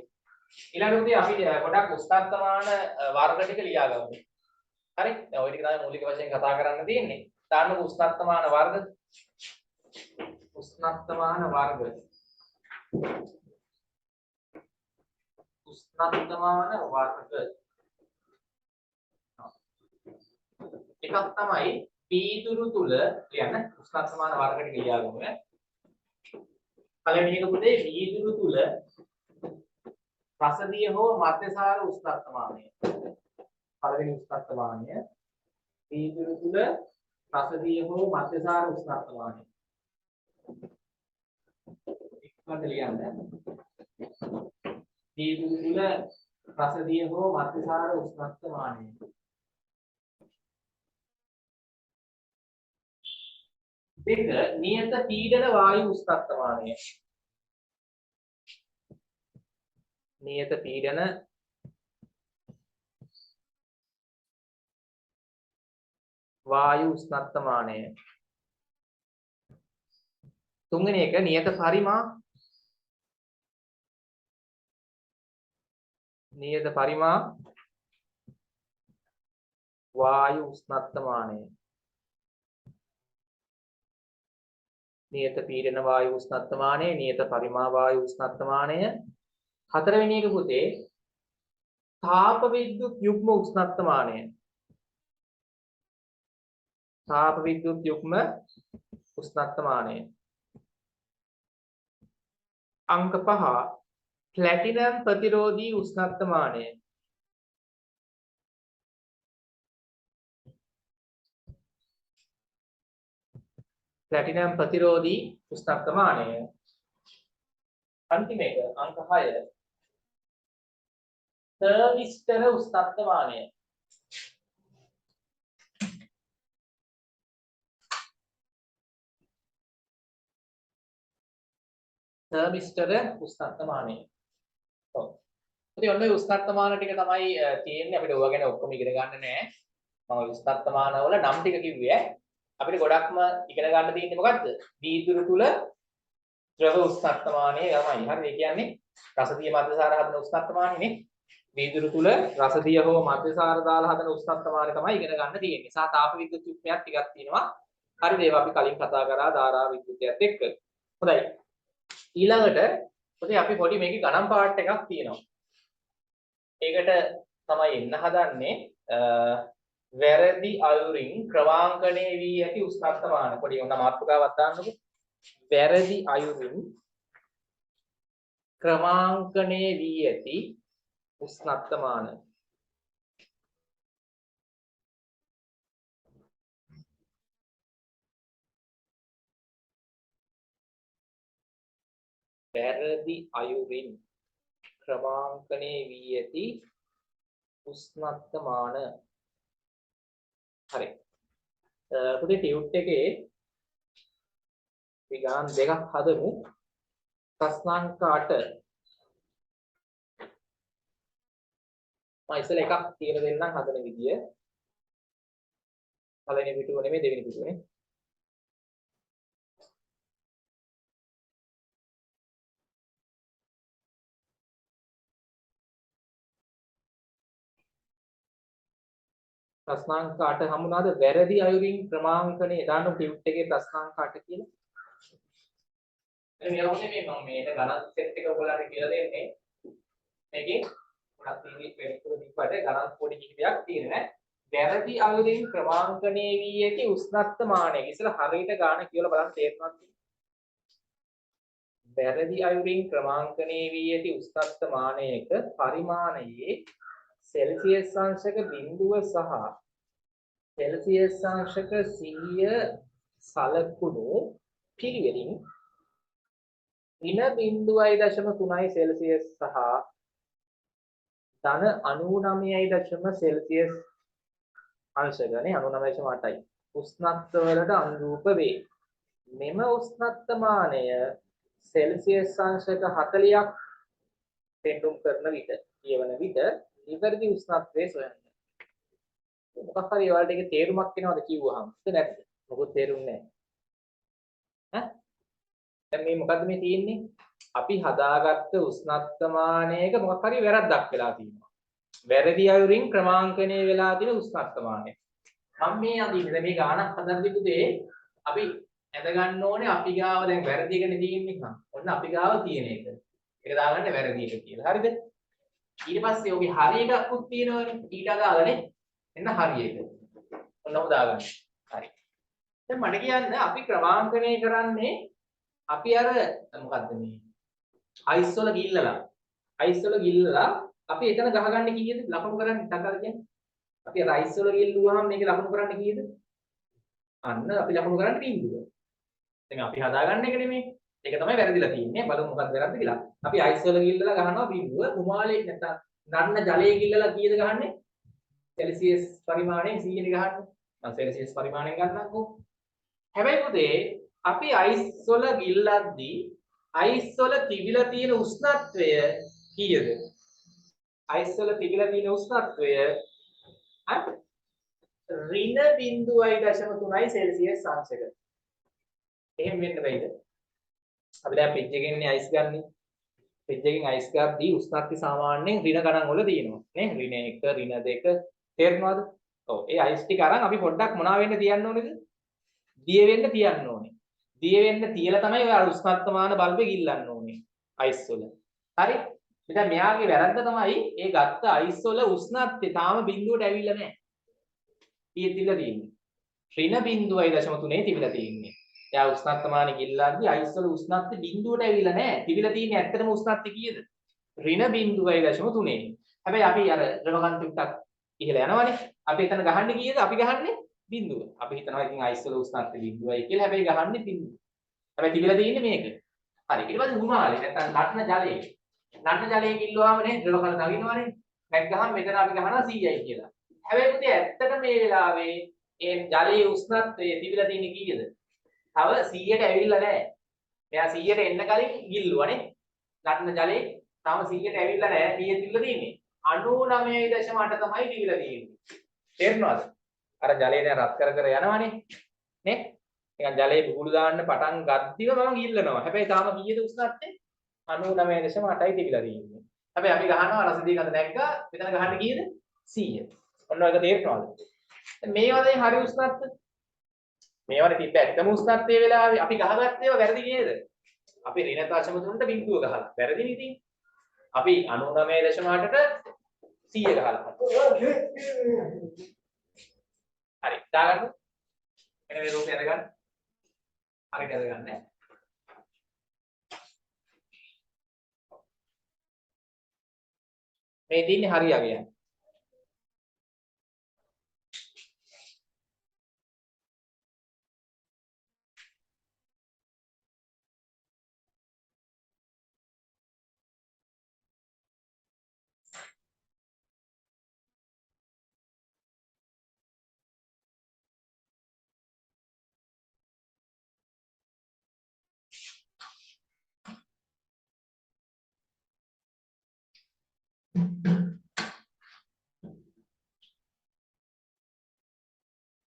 ඊළඟට අපි ගොඩක් උෂ්ණත්වමාන වර්ග ටික ලියාගමු. හරි? දැන් ওই ටික තමයි මූලික වශයෙන් කතා කරන්න තියෙන්නේ. දාන්නකො උෂ්ණත්වමාන වර්ග. උෂ්ණත්වමාන වර්ග. උෂ්ණත්වමාන වර්ග. එකක් තමයි පීදුරු තුල කියන උෂ්ණත්වමාන වර්ග ටික ලියාගමු. පළවෙනි එක පුතේ පීදුරු තුල රසදිය හෝ මධ්‍යසාර උෂ්ණත්වමානය. පළවෙනි උෂ්ණත්වමානය පීදුරු තුල රසදිය හෝ මධ්‍යසාර උෂ්ණත්වමානය. ඉක්මනට ලියන්න. පීදුරු තුල රසදිය හෝ මධ්‍යසාර උෂ්ණත්වමානය. දෙක නියත පීඩන වායු උෂ්ණත්වමානය. නියත පීඩන වායු උෂ්ණත්වමානය. තුන්වෙනි එක නියත පරිමා. නියත පරිමා වායු උෂ්ණත්වමානය. නියත පීඩන වායු උෂ්ණත්වමානය, නියත පරිමා වායු උෂ්ණත්වමානය. හතරවෙනි එක පුතේ තාප විද්‍යුත් යුග්ම උෂ්ණත්වමානය. තාප විද්‍යුත් යුග්ම උෂ්ණත්වමානය. අංක 5 ප්ලැටිනම් ප්‍රතිරෝධී උෂ්ණත්වමානය. ප්ලැටිනම් ප්‍රතිරෝධී උෂ්ණත්වමානය. අන්තිම එක අංක 6 තර්මිස්ටර උෂ්ණත්වමානය. තර්මිස්ටර උෂ්ණත්වමානය. ඔව්. ඉතින් ඔන්න ඔය උෂ්ණත්වමාන ටික තමයි තියෙන්නේ. අපිට ඕවා ගැන ඔක්කොම ඉගෙන ගන්න නෑ. මම උෂ්ණත්වමාන වල නම් ටික කිව්වේ. අපිට ගොඩක්ම ඉගෙන ගන්න තියෙන්නේ මොකද්ද? වීදුරු තුල ද්‍රව උෂ්ණත්වමානය තමයි. හරි. ඒ කියන්නේ රසදිය මධ්‍යසාර හදන උෂ්ණත්වමානනේ. වීදුරු තුල රසදිය හෝ මධ්‍යසාර දාලා හදන උෂ්ණත්වමානය තමයි ඉගෙන ගන්න තියෙන්නේ. සහ තාප විද්‍යුත් යුග්මයක් ටිකක් තියෙනවා. හරිද? ඒවා අපි කලින් කතා කරා ධාරා විද්‍යුතයත් එක්ක. හොඳයි. ඊළඟට පොතේ අපි පොඩි මේකේ ගණන් පාර්ට් එකක් තියෙනවා. ඒකට තමයි එන්න හදන්නේ වැරදි අයුරින් ක්‍රමාංකණය වී ඇති උෂ්ණත්වමාන. පොඩි ඔන්න මාතෘකාවක් දාන්නකො. වැරදි අයුරින් ක්‍රමාංකණය වී ඇති උෂ්ණත්වමාන. වැරදි අයුරින් ක්‍රමාංකණය වී ඇති උෂ්ණත්වමාන. හරි. පොතේ ටියුට් එකේ අපි ගණන් දෙකක් හදමු. ප්‍රශ්නාංක 8. මම ඉස්සෙල්ලා එකක් කියලා දෙන්නම් හදන විදිය. පළවෙනි පිටුව නෙමෙයි දෙවෙනි පිටුවනේ. ප්‍රශ්නාංක 8 හමුනාද? වැරදි අයුරින් ක්‍රමාංකණය දාන්න ටියුට් එකේ ප්‍රශ්නාංක 8 කියලා. එතන යන්නේ මේ මම මේක ගණන් සෙට් එක ඔයගොල්ලන්ට කියලා දෙන්නේ. මේකේ ගොඩක් තියෙන්නේ ගණන් පොඩි කිහිපයක් තියෙනවා. වැරදි අයුරින් ක්‍රමාංකණය වී ඇති උෂ්ණත්වමානය. ඉතල හරියට ගාන කියලා බලන්න තේරෙනවද? වැරදි අයුරින් ක්‍රමාංකණය වී ඇති උෂ්ණත්වමානයක පරිමාණයේ සෙල්සියස් අංශක බිඳුව සහ සෙල්සියස් අංශක 100 සලකුණු පිළිවෙලින් -0.3 සෙල්සියස් සහ -99 සෙල්සියස් අංශකනේ 99.8යි. උෂ්ණත්ව වලට අනුරූප වේ. මෙම උෂ්ණත්මානය සෙල්සියස් අංශක 40ක් පෙන්නුම් කරන විට කියවන විට නිවැරදි උෂ්ණත්වයේ සොයන්න. මොකක් හරි ඔයාලට ඒකේ තේරුමක් එනවද කිව්වහම? නැත්ද? මොකද තේරුන්නේ නැහැ. දැන් මේ මොකද්ද මේ තියෙන්නේ? අපි හදාගත්ත උෂ්ණත්මානයක මොකක් හරි වැරද්දක් වෙලා තියෙනවා. වැරදි අයුරින් ක්‍රමාංකණය වෙලා තියෙන උෂ්ණත්මානය. මම මේ අදින්නේ මේ ගානක් හදන්න දේ අපි ඇඳ ගන්න ඕනේ අපි ගාව දැන් වැරදි එකනේ තියෙන්නේ කම්. ඔන්න අපි ගාව තියෙන එක. ඒක දාගන්න වැරදි එක කියලා. හරිද? ඊට පස්සේ ඔගේ හරි එකක්කුත් තියෙනවනේ. ඊට අදාළනේ. එන්න හරි එක. ඔන්න ඔබ දාගන්න. හරි. දැන් මට කියන්න අපි ක්‍රමාංකණය කරන්නේ අපි අර මොකද්ද මේ අයිස් වල ගිල්ලලා අපි එතන ගහගන්නේ කීයද? ලකුණු කරන්නේ තකල් කියන්නේ. අපි අර අයිස් වල ගිල්ලුවාම මේක ලකුණු කරන්නේ කීයද? අන්න අපි ලකුණු කරන්නේ බිංදුව. දැන් අපි හදාගන්න එක නෙමෙයි. ඒක තමයි වැරදිලා තියෙන්නේ. බලමු මොකක්ද වැරද්ද කියලා. අපි අයිස් වල ගිල්ලලා ගහනවා බිංදුව. කුමාලේ නැත්නම් නන්න ජලයේ ගිල්ලලා කීයද ගහන්නේ? සෙල්සියස් පරිමාණයෙන් 100 නේ ගහන්නේ. මම සෙල්සියස් පරිමාණයෙන් ගන්නම්කෝ. හැබැයි පුතේ අපි අයිස් වල ගිල්ලද්දී අයිස් වල තිබිලා තියෙන උෂ්ණත්වය කීයද? අයිස් වල තිබිලා තියෙන උෂ්ණත්වය -0.3යි සෙල්සියස් අංශක. එහෙම වෙන්න බැයිද? අපි දැන් ෆ්‍රිජ් එකෙන් ඉන්නේ අයිස් ගන්න. ෆ්‍රිජ් එකෙන් අයිස් ගාද්දී උෂ්ණත්වය සාමාන්‍යයෙන් ඍණ ගණන් වල තියෙනවා. නේ? ඍණ 1, ඍණ 2 තේරෙනවද? ඔව්. ඒ අයිස් ටික අරන් අපි පොඩ්ඩක් මොනවා වෙන්න තියන්න ඕනේද? දිය වෙන්න තියන්න ඕනේ. දිය වෙන්න තියලා තමයි ඔය උෂ්ණත්වමාන බල්බේ ගිල්ලන්න ඕනේ අයිස් වල. හරි? ඉතින් මෙයාගේ වැරද්ද තමයි ඒ ගත්ත අයිස් වල උෂ්ණත්වය තාම බිඳුවට ඇවිල්ලා නැහැ. කීයද තිබිලා තියෙන්නේ? ඍණ 0.3 තිබිලා තියෙන්නේ. එයා උෂ්ණත්වමාන ගිල්ලද්දී අයිස් වල උෂ්ණත්වය බිඳුවට ඇවිල්ලා නැහැ. තිබිලා තියෙන්නේ ඇත්තටම උෂ්ණත්වය කීයද? ඍණ 0.3. හැබැයි අපි අර ද්‍රවකන් ටිකක් ඉහළ යනවනේ. අපි එතන ගහන්නේ කීයද? අපි ගහන්නේ බිඳුව. අපි හිතනවා ඉතින් අයිස් වල උෂ්ණත්වය බිඳුවයි කියලා. හැබැයි ගහන්නේ බිඳුව. හැබැයි තිබිලා තියෙන්නේ මේක. හරි. ඊට පස්සේ උමාලේ නැත්නම් නටන ජලයේ. නටන ජලයේ කිල්ලුවාම නේ ද්‍රවකන නගිනවනේ. නැග්ගහම මෙතන අපි ගහනවා 100යි කියලා. හැබැයි පුතේ ඇත්තට මේ වෙලාවේ ඒ ජලයේ උෂ්ණත්වය තිබිලා තියෙන්නේ කීයද? තව 100ට ඇවිල්ලා නැහැ. මෙයා 100ට එන්න කලින් ගිල්ලුවානේ. නටන ජලයේ තාම 100ට ඇවිල්ලා නැහැ. කීයද තිබිලා තියෙන්නේ? 99.8 තමයි තිබිලා තියෙන්නේ. තේරෙනවද? අර ජලය දැන් රත් කර කර යනවනේ නේ නිකන් ජලයේ බුබුලු දාන්න පටන් ගද්දිම මම ගිල්ලනවා හැබැයි තාම කීයද උෂ්ණත්වය 99.8යි තිබිලා තියෙන්නේ හැබැයි අපි ගහනවා රසදී ගඳ නැග්ගා මෙතන ගහන්න කීයද 100 ඔන්න ඔයක තේරෙනවද මේවා දැන් හරි උෂ්ණත්වය මේවනේ තිබ්බ ඇත්තම උෂ්ණත්වයේ වෙලාවේ අපි ගහගත්ත ඒවා වැරදි නේද අපි ඍණ තාශම තුනට බිංදුව ගහලා වැරදි නේ ඉතින් අපි 99.8ට 100 ගහලා හරි දාගන්න එන මේ රූපය අරගන්න හරියට අරගන්න මේ දින්නේ හරි යගේ යන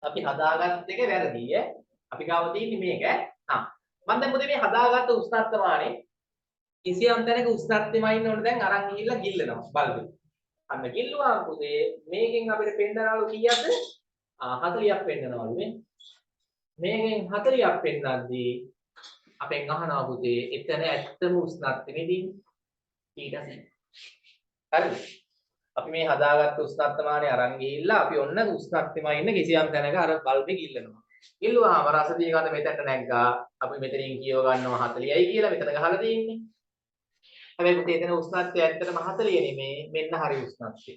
අපි හදාගත්ත එක වැරදි ඈ අපි ගාව තියෙන්නේ මේක මම දැන් මොකද මේ හදාගත්ත උෂ්ණත්වමානේ කිසියම් තැනක උෂ්ණත්වෙමයි ඉන්න ඕනේ දැන් අරන් ගිහිල්ලා ගිල්ලනවා බල්බේ අන්න ගිල්ලුවා පුතේ මේකෙන් අපිට පෙන්නනවලු කීයක්ද 40ක් පෙන්නනවලු මේ මේකෙන් 40ක් පෙන්නද්දී අපෙන් අහනවා පුතේ එතන ඇත්තම උෂ්ණත්වෙ නෙදී ඊටසේ හරිද අපි මේ හදාගත්ත උෂ්ණත්වමානේ අරන් ගිහිල්ලා අපි ඔන්න උෂ්ණත්වෙමයි ඉන්න කිසියම් තැනක අර බල්බේ ගිල්ලනවා. ගිල්ලුවාම රසදිය ගඳ මෙතනට නැග්ගා. අපි මෙතනින් කියව ගන්නවා 40යි කියලා මෙතන ගහලා තියෙන්නේ. හැබැයි පුතේ එතන උෂ්ණත්වය ඇත්තටම 40 නෙමේ මෙන්න හරි උෂ්ණත්වය.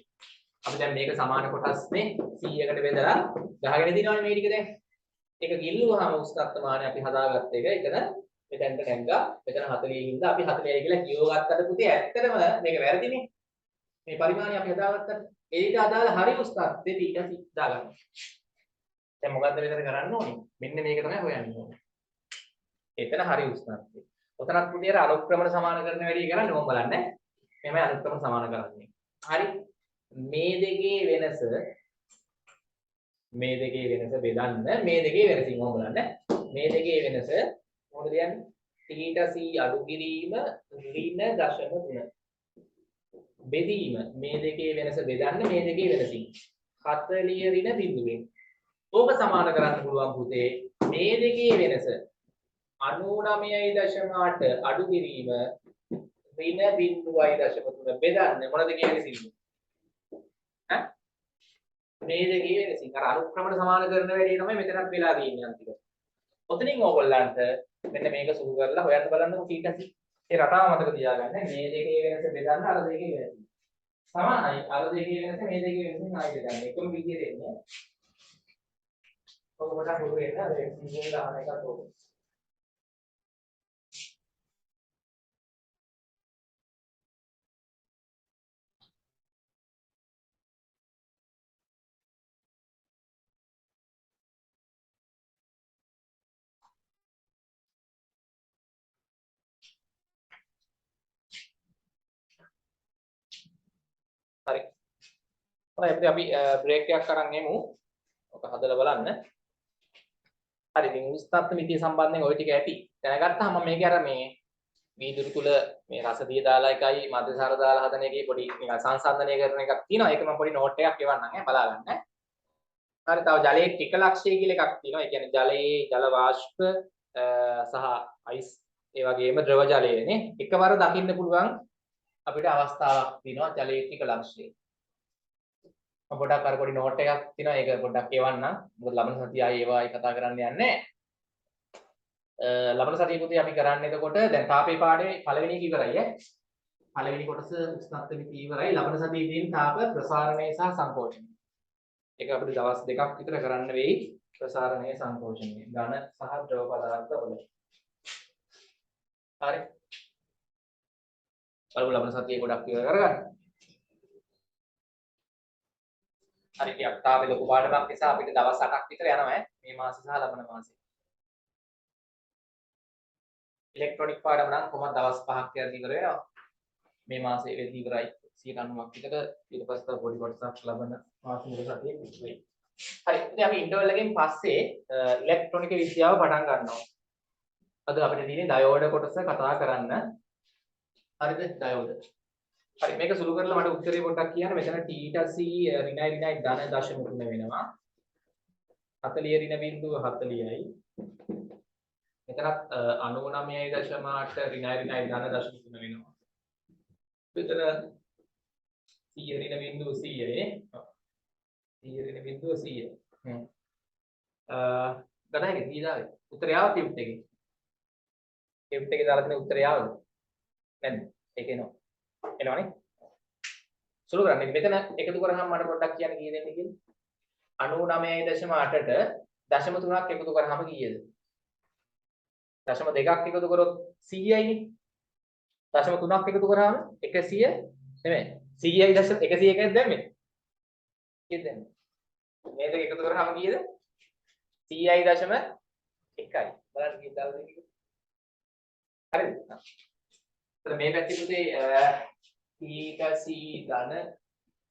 අපි දැන් මේක සමාන කොටස් මේ 100කට බෙදලා ගහගෙන දිනවනේ මේ ටික දැන්. ඒක ගිල්ලුවාම උෂ්ණත්වමානේ අපි හදාගත්ත එක එතන මෙතනට නැග්ගා. මෙතන 40 ඉඳලා අපි 40යි කියලා කියව ගත්තට පුතේ ඇත්තටම මේක වැරදිනේ. මේ පරිමාණය අපි හදාගත්තට ඒකට අදාළ හරි උස්තරත් ඊට දාගන්න. දැන් මොකද්ද මෙතන කරන්න ඕනේ? මෙන්න මේක තමයි හොයන්න ඕනේ. එතන හරි උස්තරත්. ඔතනත් පුතියර අනුක්‍රමණ සමාන කරන වැඩි කරන්නේ ඕම් බලන්න. මෙහෙමයි අනුක්‍රමණ සමාන කරන්නේ. හරි. මේ දෙකේ වෙනස බෙදන්න මේ දෙකේ වෙනසින් ඕම් බලන්න. මේ දෙකේ වෙනස මොකද කියන්නේ? θ c අඩු කිරීම ඍණ 0.3. බෙදීම මේ දෙකේ වෙනස බෙදන්න මේ දෙකේ වෙනසින් 40 ඍණ බිඳුවෙන්. ඕක සමාන කරන්න පුළුවන් පුතේ මේ දෙකේ වෙනස 99.8 අඩු කිරීම ඍණ 0.3 බෙදන්න මොන දෙකේ වෙනසින්ද? ඈ මේ දෙකේ වෙනසින් අර අනුක්‍රමණ සමාන කරන වැඩේ තමයි මෙතනත් වෙලා තියෙන්නේ අන්තිමට. ඔතනින් ඕගොල්ලන්ට මෙන්න මේක සුළු කරලා හොයන්න බලන්නකො ඊට ඒ රටාව මතක තියාගන්න මේ දෙකේ වෙනස බෙදන්න අර දෙකේ වෙනස. සමානයි අර දෙකේ වෙනස මේ දෙකේ වෙනසෙන් ආයෙ බෙදන්න. එකම විදියට එන්නේ. ඔක කොට හුරු වෙන්න අර සිංහල දාන එකක් ඕක. හරි. හරි අපි බ්‍රේක් එකක් අරන් එමු. ඔක හදලා බලන්න. හරි ඉතින් විස්තර මිතිය සම්බන්ධයෙන් ওই ටික ඇති. දැනගත්තාම මම මේකේ අර මේ වීදුරු තුල මේ රසදිය දාලා එකයි මද්යසාර දාලා හදන එකේ පොඩි නිකන් සංසන්දනය කරන එකක් තියෙනවා. ඒක මම පොඩි නෝට් එකක් එවන්නම් ඈ බලාගන්න. හරි තව ජලයේ ටිකලක්ෂය කියලා එකක් තියෙනවා. ඒ කියන්නේ ජලයේ ජල වාෂ්ප සහ අයිස් ඒ වගේම ද්‍රව ජලයනේ එකවර දකින්න පුළුවන් අපිට අවස්ථාවක් තියෙනවා ජලයේ ටිකලක්ෂය. මම පොඩ්ඩක් අර පොඩි නෝට් එකක් තියෙනවා. ඒක පොඩ්ඩක් එවන්නම්. මොකද ලබන සතිය ආයේ ඒවා කතා කරන්න යන්නේ නැහැ. ලබන සතිය පුතේ අපි කරන්නේ එතකොට දැන් තාපේ පාඩේ පළවෙනි එක ඉවරයි ඈ. පළවෙනි කොටස උෂ්ණත්ව මිති ඉවරයි. ලබන සතියේ තියෙන තාප ප්‍රසාරණය සහ සංකෝචනය. ඒක අපිට දවස් දෙකක් විතර කරන්න වෙයි. ප්‍රසාරණය සංකෝචනය. ඝන සහ ද්‍රව පදාර්ථ වල. හරි. බලමු ලබන සතියේ ගොඩක් ඉවර කරගන්න. හරි ටිකක් තාපේ ලොකු පාඩමක් නිසා අපිට දවස් 8ක් විතර යනවා ඈ. මේ මාසේ සහ ලබන මාසේ. ඉලෙක්ට්‍රොනික පාඩම නම් කොහොමද දවස් 5ක් යද්දි ඉවර වෙනවා. මේ මාසේ වෙද්දි ඉවරයි 90ක් විතර. ඊට පස්සේ තව පොඩි කොටසක් ලබන මාසෙ මුල සතියේ ඉවරයි. හරි ඉතින් අපි ඉන්ටර්වල් එකෙන් පස්සේ ඉලෙක්ට්‍රොනික විද්‍යාව පටන් ගන්නවා. අද අපිට තියෙන්නේ ඩයෝඩ කොටස කතා කරන්න. හරිද ඩයෝඩ. හරි මේක සුළු කරලා මට උත්තරේ පොඩ්ඩක් කියන්න. මෙතන θ c ඍණයි ධන 0.3 වෙනවා. 40 ඍණ බිංදුව 40යි. මෙතනත් 99.8 ඍණයි ධන 0.3 වෙනවා. මෙතන 100 ඍණ බිංදුව 100යි නේ. 100 ඍණ බිංදුව 100. ගණන් කීයද? උත්තරය ආව ටියුට් එකේ. ටියුට් එකේ දාලා තියෙන උත්තරය ආවද? නැද්ද? ඒක එනවා. එනවනේ. සුළු කරන්නේ මෙතන එකතු කරාම මට පොඩ්ඩක් කියන්න කීයද එන්නේ කියලා. 99.8ට 0.3ක් එකතු කරාම කීයද? 0.2ක් එකතු කරොත් 100යිනේ. 0.3ක් එකතු කරාම 100 නෙමෙයි. 100යි 101යි දැම්මේ. කීයද දැම්මේ? මේ දෙක එකතු කරාම කීයද? 100යි 0.1යි. බලන්න කීයද දාලා දෙන්නේ. හරිද? එතන මේ පැත්තේ පුතේ θ c ධන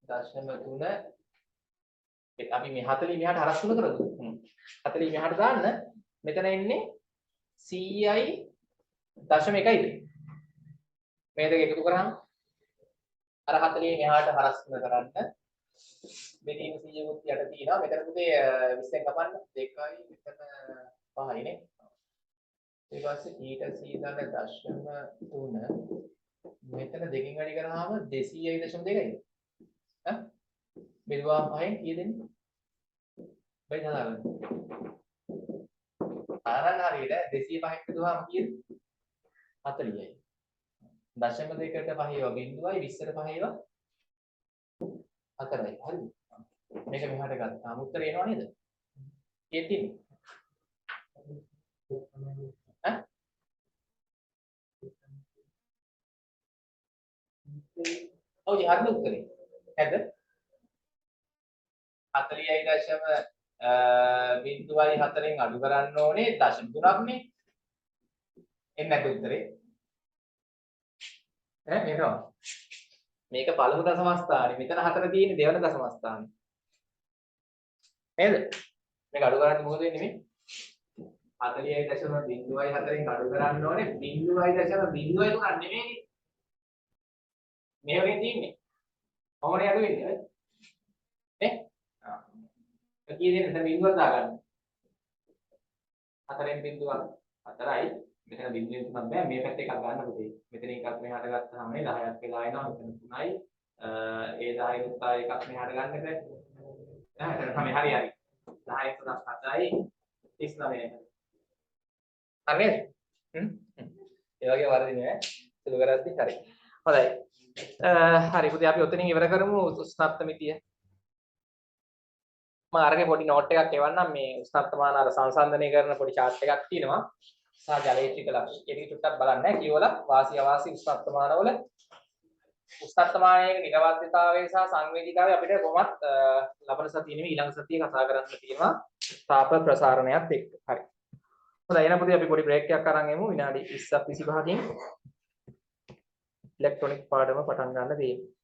0.3 අපි මේ 40 මෙහාට හරස් තුන කරමු. 40 මෙහාට දාන්න මෙතන එන්නේ 100යි 0.1යිද? මේ දෙක එකතු කරාම අර 40 මෙහාට හරස් තුන කරන්න. මෙතන 100 කුත් යට තියෙනවා. මෙතන පුතේ 20ෙන් කපන්න 2යි මෙතන 5යිනේ. ඊට පස්සේ θ c ධන 0.3 මෙතන දෙකෙන් වැඩි කරාම 200.2යිද? ඈ බෙදුවාම 5න් කීයද එන්නේ? බෙද හදාගන්න. ආරන්න හරියට 205ක් බෙදුවාම කීයද? 40යි. 0.2කට 5 ඒවා බිංදුවයි 20ට 5 ඒවා 4යි. හරිද? මේක මෙහාට ගත්තාම උත්තරේ එනවා නේද? කීයද තියෙන්නේ? ඈ ඔව් හරිද උත්තරේ? නැද්ද? 40.04න් අඩු කරන්න ඕනේ 0.3ක්නේ. එන්නේ නැද්ද උත්තරේ? මේක මේක පළමු දශම ස්ථානේ. මෙතන 4 තියෙන්නේ දෙවන දශම ස්ථානේ. නේද? මේක අඩු කරන්න මොකද වෙන්නේ මේ? 40.04න් අඩු කරන්න ඕනේ 0.03 නෙමෙයි. මේ වගේ තියෙන්නේ. කොහොමද අඩු වෙන්නේ? ඈ කී දෙනෙක් දැන් බිඳුවක් දාගන්න. 4න් බිඳුවක් 4යි. මෙතන බිඳුවෙන් තුනක් බෑ. මේ පැත්තේ එකක් ගන්න පුතේ. මෙතන එකක් මෙහාට ගත්තාම නේ 10ක් වෙලා එනවා. මෙතන 3යි. ඒ 10 උත්තා එකක් මෙහාට ගන්න බෑ. එතන තමයි හරි. 10 3ක් 7යි 39යි. හරි නේද? ඒ වගේ වරදිනේ ඈ. සුළු කරද්දි හරි. හොඳයි. හරි පුතේ අපි ඔතනින් ඉවර කරමු උෂ්ණත්ව මිතිය. මම අරගෙන පොඩි නෝට් එකක් එවන්නම් මේ උෂ්ණත්වමාන අර සංසන්දනය කරන පොඩි chart එකක් තියෙනවා. සහ ජලේත්‍රික ලක්ෂණ. ඒක චුට්ටක් බලන්න කියවලා වාසි අවාසි උෂ්ණත්වමානවල උෂ්ණත්වමානයේ නිරවද්‍යතාවය සහ සංවේදීතාවය අපිට කොහොමත් ලබන සතියේ නෙමෙයි ඊළඟ සතියේ කතා කරන්න තියෙනවා තාප ප්‍රසාරණයත් එක්ක. හරි. හොඳයි එහෙනම් පුතේ අපි පොඩි බ්‍රේක් එකක් අරන් එමු විනාඩි 20ක් 25කින් ඉලෙක්ට්‍රොනික පාඩම පටන් ගන්න තියෙනවා.